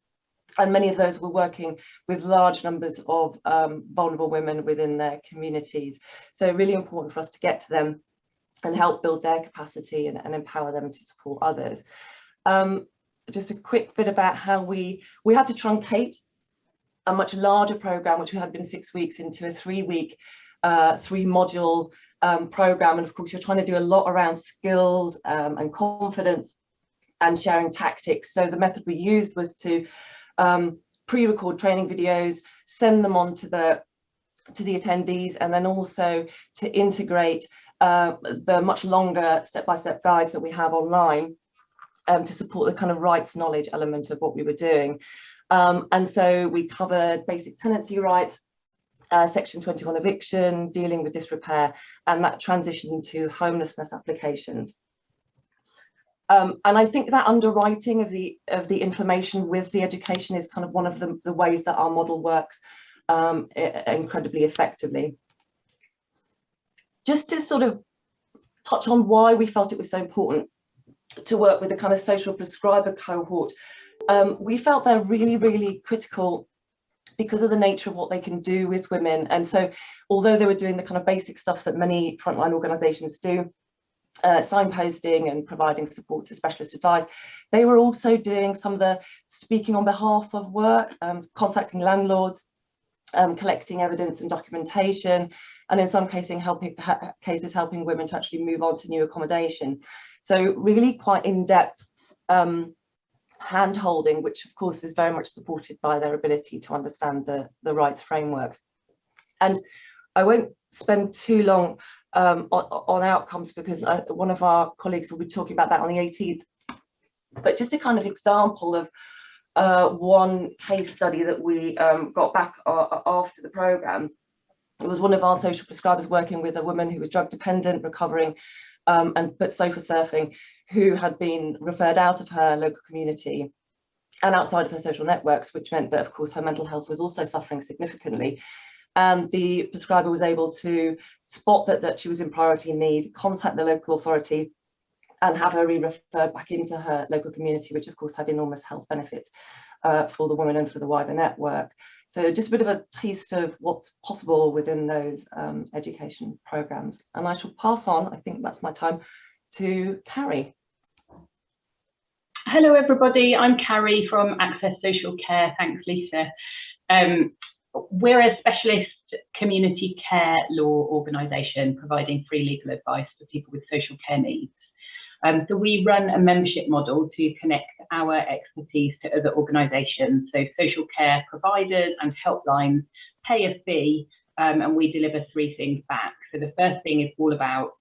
and many of those were working with large numbers of vulnerable women within their communities. So really important for us to get to them and help build their capacity and empower them to support others. Just a quick bit about how we had to truncate a much larger programme, which had been 6 weeks, into a 3-week, 3-module programme. And of course, you're trying to do a lot around skills and confidence and sharing tactics. So the method we used was to pre-record training videos, send them on to the attendees, and then also to integrate the much longer step-by-step guides that we have online to support the kind of rights knowledge element of what we were doing. And so we covered basic tenancy rights, Section 21 eviction, dealing with disrepair, and that transition to homelessness applications. And I think that underwriting of the information with the education is kind of one of the ways that our model works incredibly effectively. Just to sort of touch on why we felt it was so important to work with the kind of social prescriber cohort, we felt they're really, really critical because of the nature of what they can do with women. And so although they were doing the kind of basic stuff that many frontline organisations do, signposting and providing support to specialist advice, they were also doing some of the speaking on behalf of work, contacting landlords, collecting evidence and documentation, and in some cases helping women to actually move on to new accommodation. So really quite in-depth hand-holding, which of course is very much supported by their ability to understand the rights framework. And I won't spend too long on outcomes, because one of our colleagues will be talking about that on the 18th. But just a kind of example of one case study that we got back after the programme. It was one of our social prescribers working with a woman who was drug dependent, recovering, but sofa surfing, who had been referred out of her local community and outside of her social networks, which meant that, of course, her mental health was also suffering significantly. And the prescriber was able to spot that she was in priority need, contact the local authority, and have her re-referred back into her local community, which of course had enormous health benefits for the woman and for the wider network. So just a bit of a taste of what's possible within those education programmes. And I shall pass on, I think that's my time, to Carrie. Hello everybody, I'm Carrie from Access Social Care. Thanks, Lisa. We're a specialist community care law organisation providing free legal advice for people with social care needs. So we run a membership model to connect our expertise to other organisations. So social care providers and helplines pay a fee, and we deliver three things back. So the first thing is all about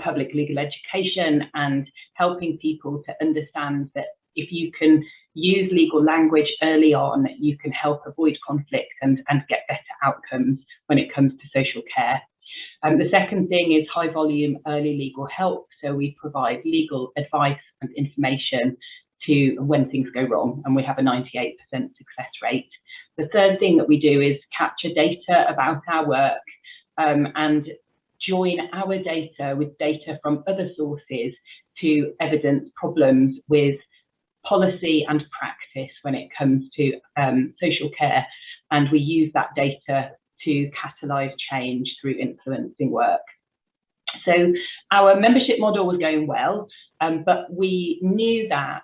public legal education and helping people to understand that if you can use legal language early on, you can help avoid conflict and get better outcomes when it comes to social care. The second thing is high volume early legal help. So we provide legal advice and information to when things go wrong, and we have a 98% success rate. The third thing that we do is capture data about our work and join our data with data from other sources to evidence problems with policy and practice when it comes to social care, and we use that data to catalyse change through influencing work. So our membership model was going well, but we knew that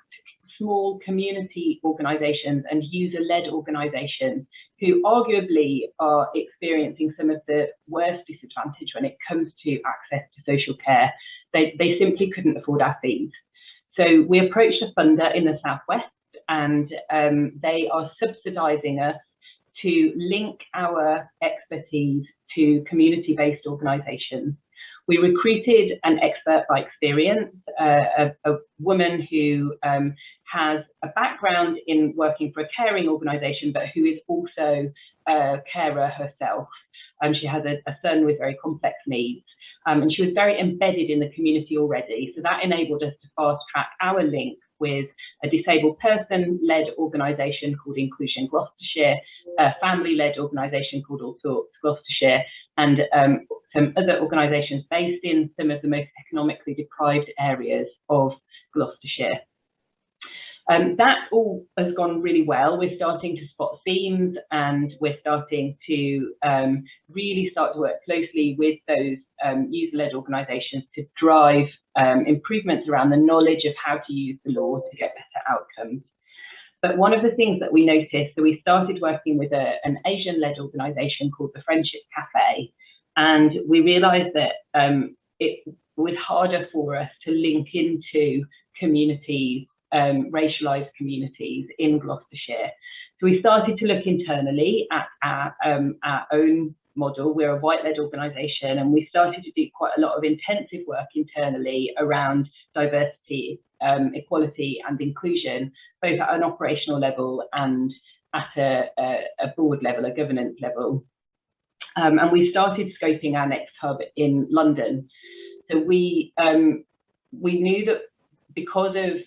small community organisations and user-led organisations who arguably are experiencing some of the worst disadvantage when it comes to access to social care, they simply couldn't afford our fees. So we approached a funder in the Southwest, and they are subsidising us to link our expertise to community-based organisations. We recruited an expert by experience, a woman who has a background in working for a caring organisation, but who is also a carer herself. She has a son with very complex needs, and she was very embedded in the community already. So that enabled us to fast track our link with a disabled person-led organisation called Inclusion Gloucestershire, a family-led organisation called All Sorts Gloucestershire, and some other organisations based in some of the most economically deprived areas of Gloucestershire. That all has gone really well. We're starting to spot themes, and we're starting to really start to work closely with those user-led organisations to drive improvements around the knowledge of how to use the law to get better outcomes. But one of the things that we noticed, so we started working with an Asian-led organisation called the Friendship Cafe, and we realised that it was harder for us to link into communities, racialised communities in Gloucestershire. So we started to look internally at our own model. We're a white-led organisation, and we started to do quite a lot of intensive work internally around diversity, equality and inclusion, both at an operational level and at a board level, a governance level. And we started scoping our next hub in London. So we knew that because of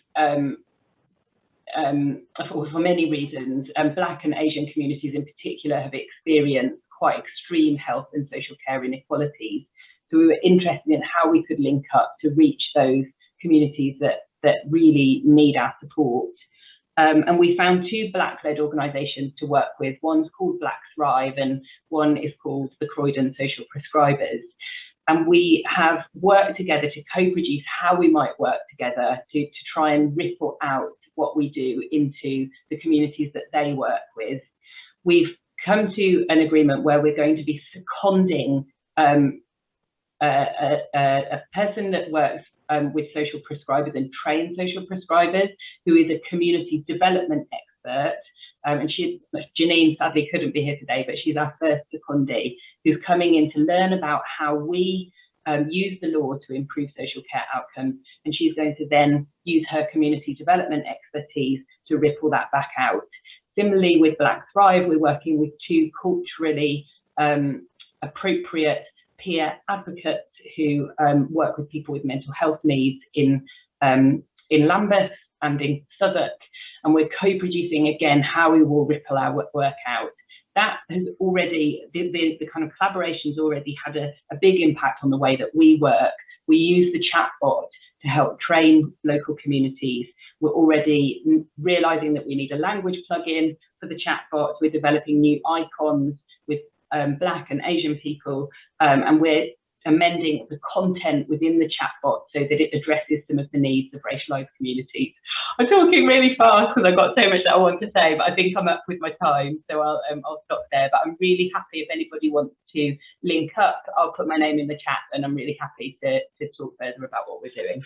for many reasons, Black and Asian communities in particular have experienced quite extreme health and social care inequalities. So we were interested in how we could link up to reach those communities that really need our support. And we found two Black-led organisations to work with. One's called Black Thrive and one is called the Croydon Social Prescribers. And we have worked together to co-produce how we might work together to try and ripple out what we do into the communities that they work with. We've come to an agreement where we're going to be seconding a person that works with social prescribers and trained social prescribers, who is a community development expert. And Janine sadly couldn't be here today, but she's our first secondee, who's coming in to learn about how we use the law to improve social care outcomes. And she's going to then use her community development expertise to ripple that back out. Similarly, with Black Thrive, we're working with two culturally appropriate peer advocates who work with people with mental health needs in Lambeth and in Southwark. And we're co-producing again how we will ripple our work out. That has already, the kind of collaboration's already had a big impact on the way that we work. We use the chatbot to help train local communities. We're already realising that we need a language plugin for the chatbot. We're developing new icons with Black and Asian people, and we're amending the content within the chatbot so that it addresses some of the needs of racialised communities. I'm talking really fast because I've got so much that I want to say, but I think I'm up with my time, so I'll stop there. But I'm really happy if anybody wants to link up, I'll put my name in the chat, and I'm really happy to talk further about what we're doing.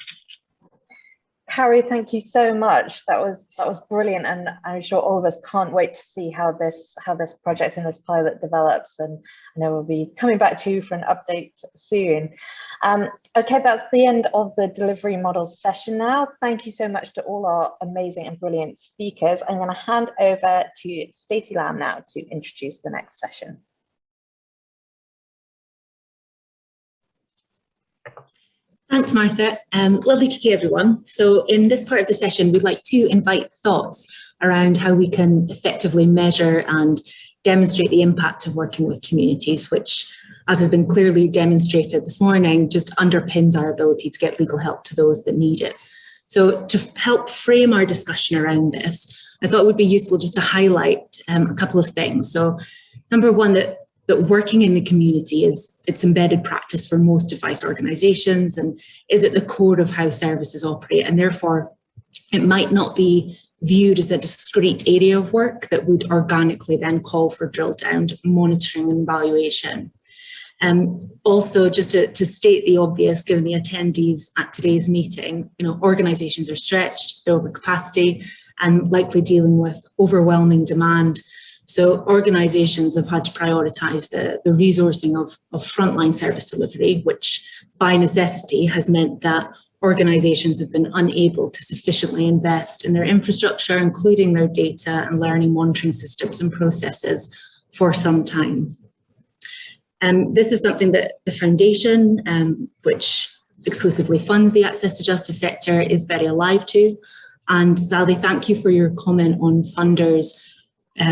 Harry, thank you so much. That was brilliant, and I'm sure all of us can't wait to see how this project and this pilot develops. And I know we'll be coming back to you for an update soon. Okay, that's the end of the delivery models session now. Thank you so much to all our amazing and brilliant speakers. I'm going to hand over to Stacey Lamb now to introduce the next session. Thanks, Martha. Lovely to see everyone. So in this part of the session, we'd like to invite thoughts around how we can effectively measure and demonstrate the impact of working with communities, which, as has been clearly demonstrated this morning, just underpins our ability to get legal help to those that need it. So to help frame our discussion around this, I thought it would be useful just to highlight a couple of things. So number one, that working in the community it's embedded practice for most advice organisations and is at the core of how services operate, and therefore it might not be viewed as a discrete area of work that would organically then call for drill down monitoring and evaluation. Also, just to state the obvious, given the attendees at today's meeting, organisations are stretched, they're over capacity and likely dealing with overwhelming demand. So organisations have had to prioritise the resourcing of frontline service delivery, which by necessity has meant that organisations have been unable to sufficiently invest in their infrastructure, including their data and learning monitoring systems and processes for some time. And this is something that the Foundation, which exclusively funds the access to justice sector, is very alive to. And Sally, thank you for your comment on funders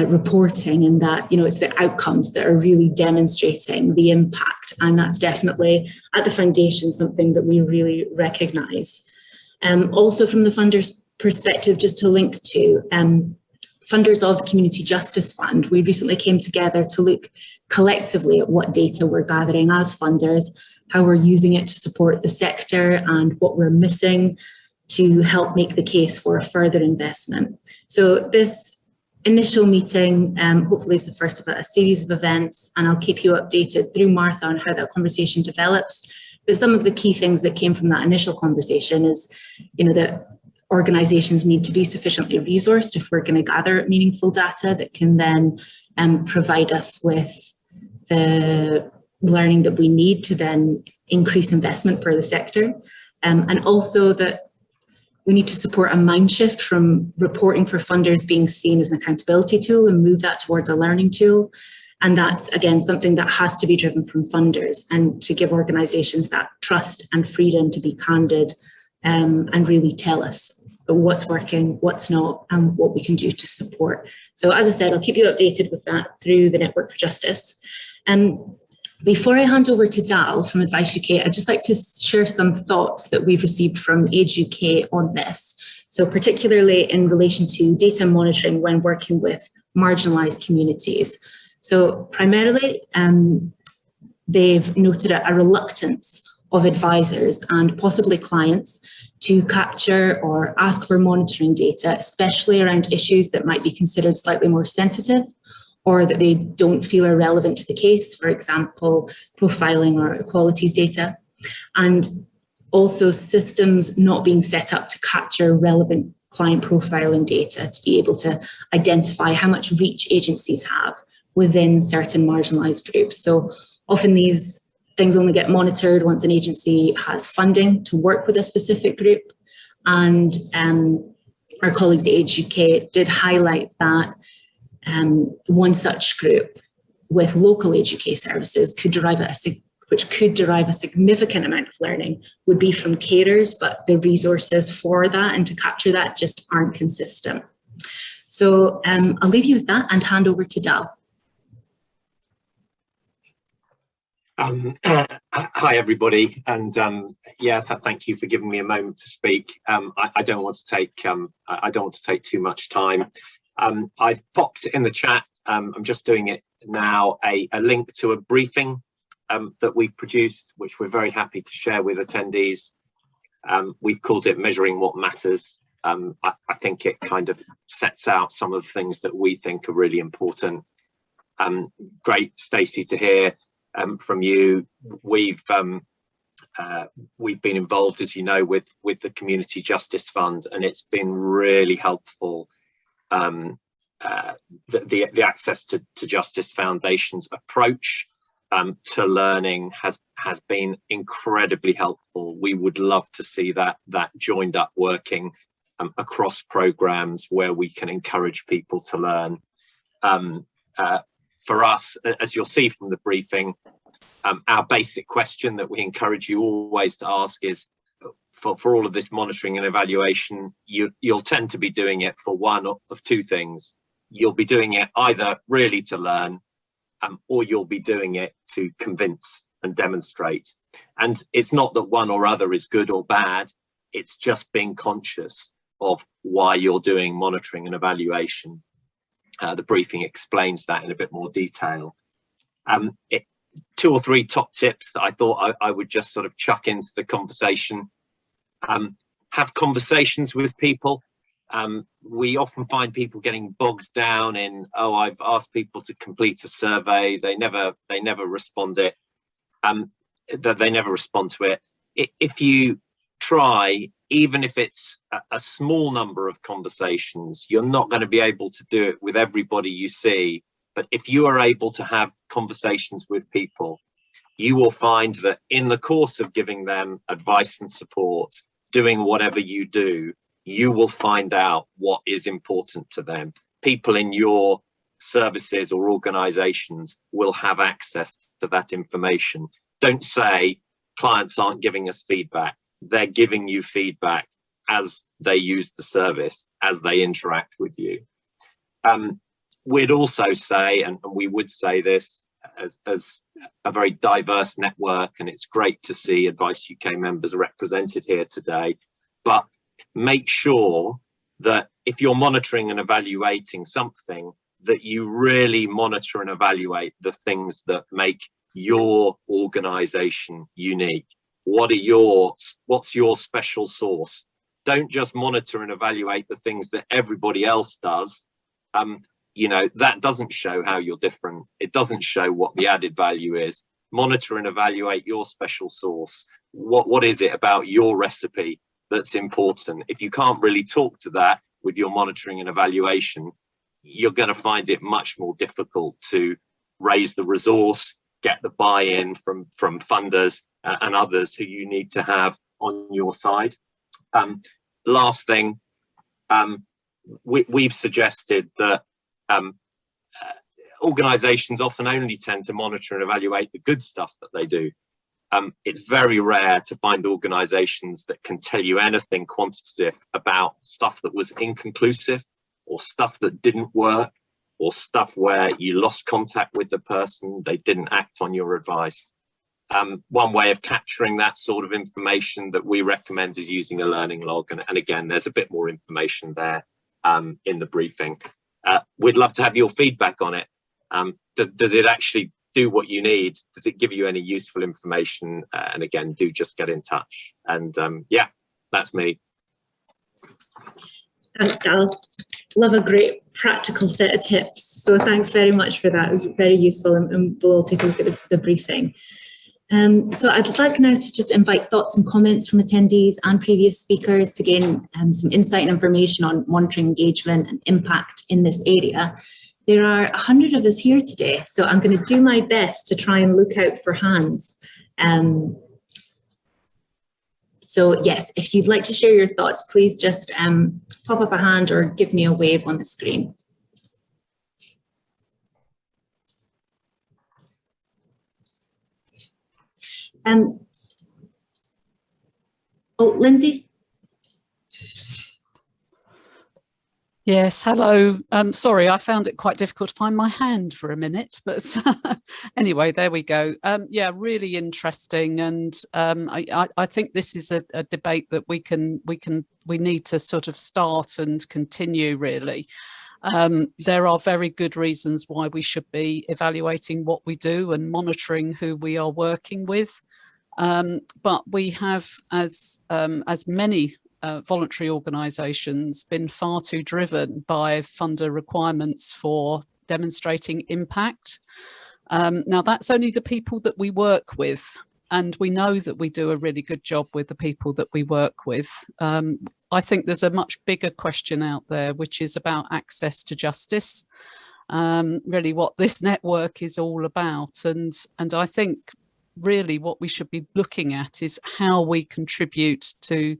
reporting, and that it's the outcomes that are really demonstrating the impact, and that's definitely at the Foundation something that we really recognise. Also from the funders' perspective, just to link to funders of the Community Justice Fund, we recently came together to look collectively at what data we're gathering as funders, how we're using it to support the sector, and what we're missing to help make the case for a further investment. So this initial meeting hopefully is the first of a series of events, and I'll keep you updated through Martha on how that conversation develops. But some of the key things that came from that initial conversation is, that organisations need to be sufficiently resourced if we're going to gather meaningful data that can then provide us with the learning that we need to then increase investment for the sector. And also that we need to support a mind shift from reporting for funders being seen as an accountability tool and move that towards a learning tool. And that's, again, something that has to be driven from funders, and to give organisations that trust and freedom to be candid and really tell us what's working, what's not, and what we can do to support. So as I said, I'll keep you updated with that through the Network for Justice. Before I hand over to Dal from Advice UK, I'd just like to share some thoughts that we've received from Age UK on this. So particularly in relation to data monitoring when working with marginalised communities. So primarily, they've noted a reluctance of advisors and possibly clients to capture or ask for monitoring data, especially around issues that might be considered slightly more sensitive or that they don't feel are relevant to the case, for example, profiling or equalities data. And also systems not being set up to capture relevant client profiling data to be able to identify how much reach agencies have within certain marginalised groups. So often these things only get monitored once an agency has funding to work with a specific group. And our colleagues at Age UK did highlight that one such group with local Age UK services could derive a significant amount of learning would be from carers, but the resources for that and to capture that just aren't consistent. So I'll leave you with that and hand over to Dal. Hi everybody, and thank you for giving me a moment to speak. I don't want to take too much time. I've popped in the chat. I'm just doing it now. A link to a briefing that we've produced, which we're very happy to share with attendees. We've called it Measuring What Matters. I think it kind of sets out some of the things that we think are really important. Great, Stacey, to hear from you. We've been involved, as you know, with the Community Justice Fund, and it's been really helpful. The Access to Justice Foundation's approach to learning has been incredibly helpful. We would love to see that joined up working across programs where we can encourage people to learn. For us, as you'll see from the briefing, our basic question that we encourage you always to ask is, for all of this monitoring and evaluation, you'll tend to be doing it for one of two things. You'll be doing it either really to learn, or you'll be doing it to convince and demonstrate. And it's not that one or other is good or bad, it's just being conscious of why you're doing monitoring and evaluation. The briefing explains that in a bit more detail. Two or three top tips that I thought I would just sort of chuck into the conversation. Have conversations with people. We often find people getting bogged down in, oh, I've asked people to complete a survey, they never respond to it. If you try, even if it's a small number of conversations, you're not going to be able to do it with everybody you see. But if you are able to have conversations with people, you will find that in the course of giving them advice and support, doing whatever you do, you will find out what is important to them. People in your services or organizations will have access to that information. Don't say clients aren't giving us feedback. They're giving you feedback as they use the service, as they interact with you. We'd also say, and we would say this as a very diverse network, and it's great to see Advice UK members represented here today, but make sure that if you're monitoring and evaluating something, that you really monitor and evaluate the things that make your organization unique. What's your special sauce? Don't just monitor and evaluate the things that everybody else does. You know, that doesn't show how you're different. It doesn't show what the added value is. Monitor and evaluate your special sauce. What is it about your recipe that's important. If you can't really talk to that with your monitoring and evaluation, you're going to find it much more difficult to raise the resource, get the buy-in from funders and others who you need to have on your side. Last thing, we've suggested that organisations often only tend to monitor and evaluate the good stuff that they do. It's very rare to find organisations that can tell you anything quantitative about stuff that was inconclusive, or stuff that didn't work, or stuff where you lost contact with the person, they didn't act on your advice. One way of capturing that sort of information that we recommend is using a learning log. And again, there's a bit more information there in the briefing. We'd love to have your feedback on it. Does it actually do what you need? Does it give you any useful information? And again, do just get in touch. And yeah, that's me. Thanks, Dal. Love a great practical set of tips. So thanks very much for that. It was very useful, and we'll all take a look at the briefing. So I'd like now to just invite thoughts and comments from attendees and previous speakers to gain some insight and information on monitoring engagement and impact in this area. There are 100 of us here today, so I'm going to do my best to try and look out for hands. So yes, if you'd like to share your thoughts, please just pop up a hand or give me a wave on the screen. Oh, Lindsay? Yes, hello. Sorry, I found it quite difficult to find my hand for a minute, but anyway, there we go. Yeah, really interesting, and I think this is a debate that we need to sort of start and continue. Really, there are very good reasons why we should be evaluating what we do and monitoring who we are working with, but we have, as many voluntary organisations, been far too driven by funder requirements for demonstrating impact. Now, that's only the people that we work with, and we know that we do a really good job with the people that we work with. I think there's a much bigger question out there, which is about access to justice, really what this network is all about. And I think really what we should be looking at is how we contribute to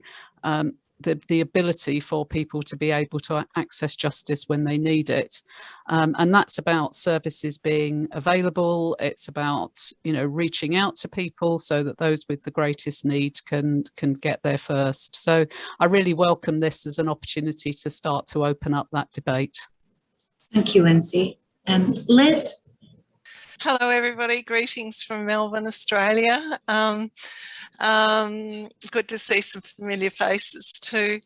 the ability for people to be able to access justice when they need it. And that's about services being available. It's about, reaching out to people so that those with the greatest need can get there first. So I really welcome this as an opportunity to start to open up that debate. Thank you, Lindsay. Liz? Hello, everybody. Greetings from Melbourne, Australia. Good to see some familiar faces too.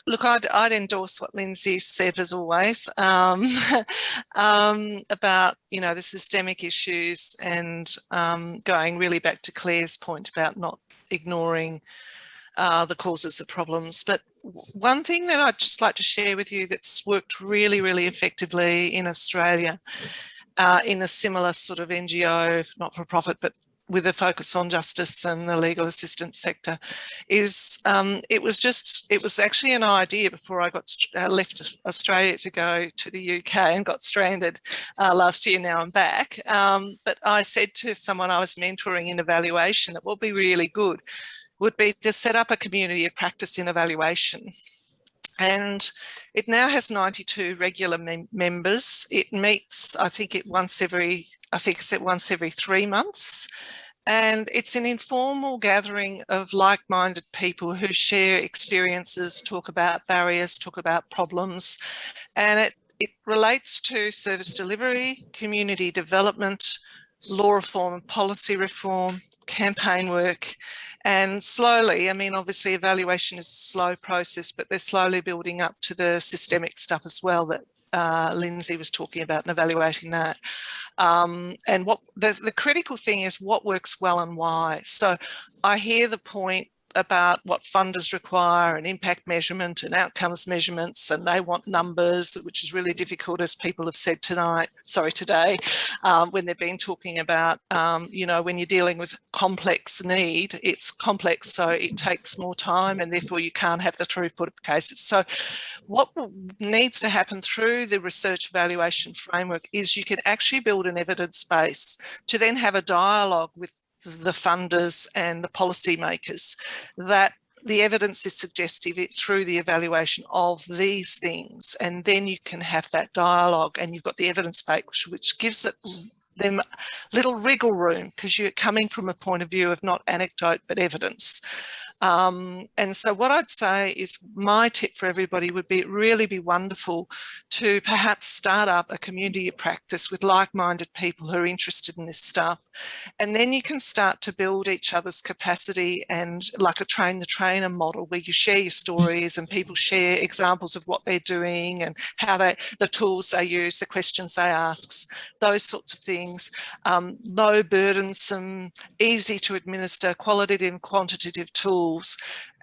Look, I'd endorse what Lindsay said, as always, about the systemic issues, and going really back to Claire's point about not ignoring the causes of problems. But one thing that I'd just like to share with you that's worked really, really effectively in Australia, in a similar sort of NGO, not-for-profit, but with a focus on justice and the legal assistance sector, is it was actually an idea before I got left Australia to go to the UK and got stranded last year. Now I'm back. But I said to someone I was mentoring in evaluation that what would be really good would be to set up a community of practice in evaluation. And it now has 92 regular members. It meets, I think it's once every 3 months. And it's an informal gathering of like-minded people who share experiences, talk about barriers, talk about problems. And it relates to service delivery, community development, law reform and policy reform, campaign work. And slowly, I mean, obviously evaluation is a slow process, but they're slowly building up to the systemic stuff as well that Lindsay was talking about, and evaluating that. And what the critical thing is what works well and why. So I hear the point about what funders require and impact measurement and outcomes measurements, and they want numbers, which is really difficult, as people have said today, when they've been talking about, you know, when you're dealing with complex need, it's complex, so it takes more time, and therefore you can't have the throughput of cases. So what needs to happen through the research evaluation framework is you can actually build an evidence base to then have a dialogue with the funders and the policymakers, that the evidence is suggestive through the evaluation of these things, and then you can have that dialogue, and you've got the evidence base, which gives them little wriggle room, because you're coming from a point of view of not anecdote but evidence. And so what I'd say is, my tip for everybody would be, really be wonderful to perhaps start up a community of practice with like-minded people who are interested in this stuff. And then you can start to build each other's capacity, and like a train the trainer model, where you share your stories and people share examples of what they're doing and how the tools they use, the questions they ask, those sorts of things. Low burdensome, easy to administer, qualitative and quantitative tools.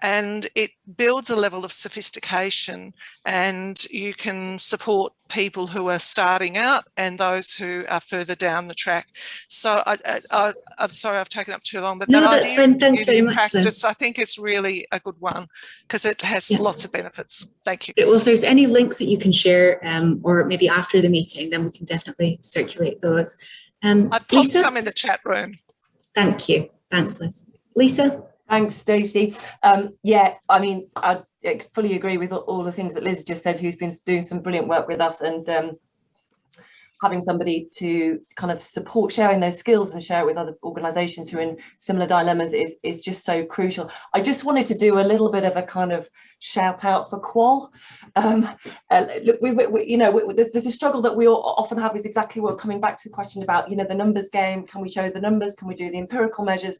And it builds a level of sophistication, and you can support people who are starting out and those who are further down the track. So I'm sorry I've taken up too long, but no, that that's idea fine. of Thanks very much, practice, I think it's really a good one, because it has lots of benefits. Thank you. Well, if there's any links that you can share, or maybe after the meeting, then we can definitely circulate those. I've popped Lisa? some in the chat room. Thank you. Thanks, Liz. Lisa? Thanks, Stacey. Yeah, I mean, I fully agree with all the things that Liz just said, who's been doing some brilliant work with us, and having somebody to kind of support sharing those skills and share it with other organisations who are in similar dilemmas is just so crucial. I just wanted to do a little bit of a kind of shout out for Qual. Look, there's a struggle that we all often have, is exactly what, coming back to the question about, you know, the numbers game. Can we show the numbers? Can we do the empirical measures?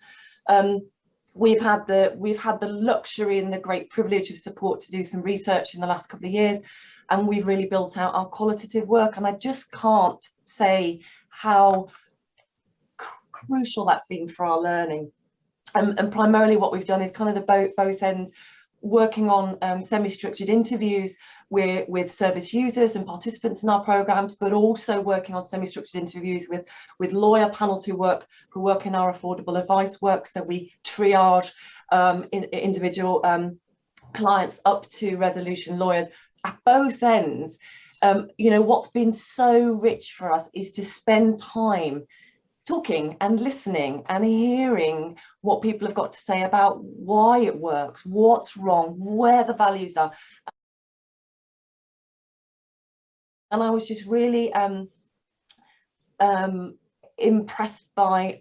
We've had the luxury and the great privilege of support to do some research in the last couple of years, and we've really built out our qualitative work. And I just can't say how crucial that's been for our learning. And primarily what we've done is kind of both ends, working on semi-structured interviews with service users and participants in our programs, but also working on semi-structured interviews with lawyer panels who work in our affordable advice work. So we triage individual clients up to resolution lawyers at both ends. You know, what's been so rich for us is to spend time talking and listening and hearing what people have got to say about why it works, what's wrong, where the values are. And I was just really impressed by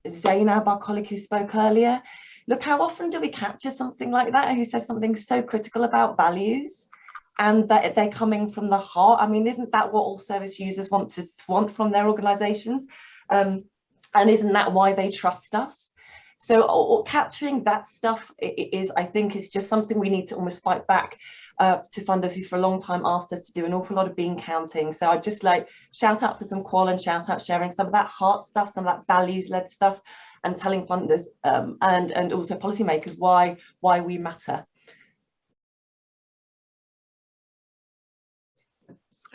Zainab, our colleague who spoke earlier. Look, how often do we capture something like that, who says something so critical about values, and that they're coming from the heart? I mean, isn't that what all service users want from their organisations? And isn't that why they trust us? So capturing that stuff I think is just something we need to almost fight back to funders who for a long time asked us to do an awful lot of bean counting. So I'd just like shout out for some Qual, and shout out sharing some of that heart stuff, some of that values-led stuff, and telling funders and also policymakers why we matter.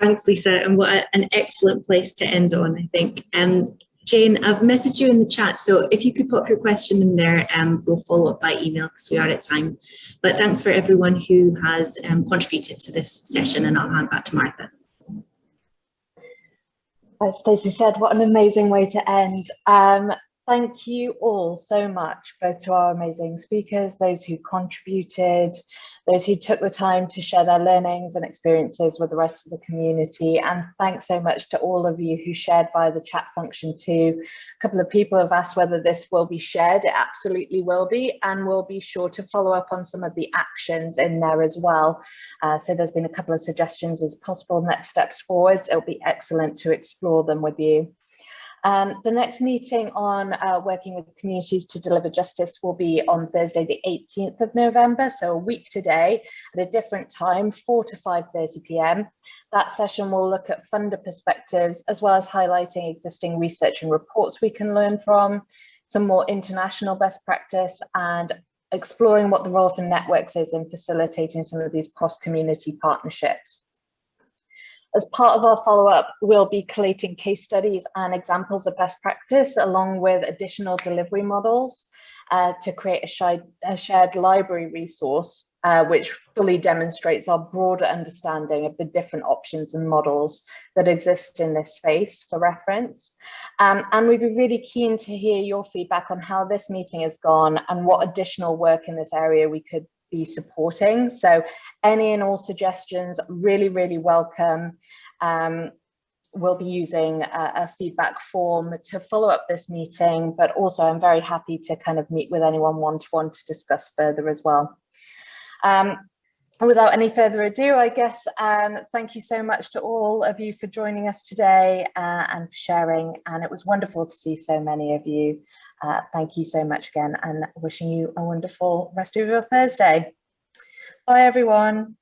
Thanks, Lisa, and what an excellent place to end on, I think. Jane, I've messaged you in the chat, so if you could pop your question in there, we'll follow up by email because we are at time. But thanks for everyone who has contributed to this session, and I'll hand back to Martha. As Stacey said, what an amazing way to end. Thank you all so much, both to our amazing speakers, those who contributed, those who took the time to share their learnings and experiences with the rest of the community. And thanks so much to all of you who shared via the chat function too. A couple of people have asked whether this will be shared. It absolutely will be, and we'll be sure to follow up on some of the actions in there as well. So there's been a couple of suggestions as possible next steps forwards. It'll be excellent to explore them with you. The next meeting on working with communities to deliver justice will be on Thursday, the 18th of November, so a week today at a different time, 4 to 5:30 p.m. That session will look at funder perspectives, as well as highlighting existing research and reports we can learn from, some more international best practice, and exploring what the role for networks is in facilitating some of these cross-community partnerships. As part of our follow-up, we'll be collating case studies and examples of best practice along with additional delivery models to create a shared library resource which fully demonstrates our broader understanding of the different options and models that exist in this space for reference. And we'd be really keen to hear your feedback on how this meeting has gone and what additional work in this area we could be supporting. So any and all suggestions, really, really welcome. We'll be using a feedback form to follow up this meeting, but also I'm very happy to kind of meet with anyone one-to-one to discuss further as well. Without any further ado, I guess, thank you so much to all of you for joining us today and for sharing, and it was wonderful to see so many of you. Thank you so much again, and wishing you a wonderful rest of your Thursday. Bye everyone.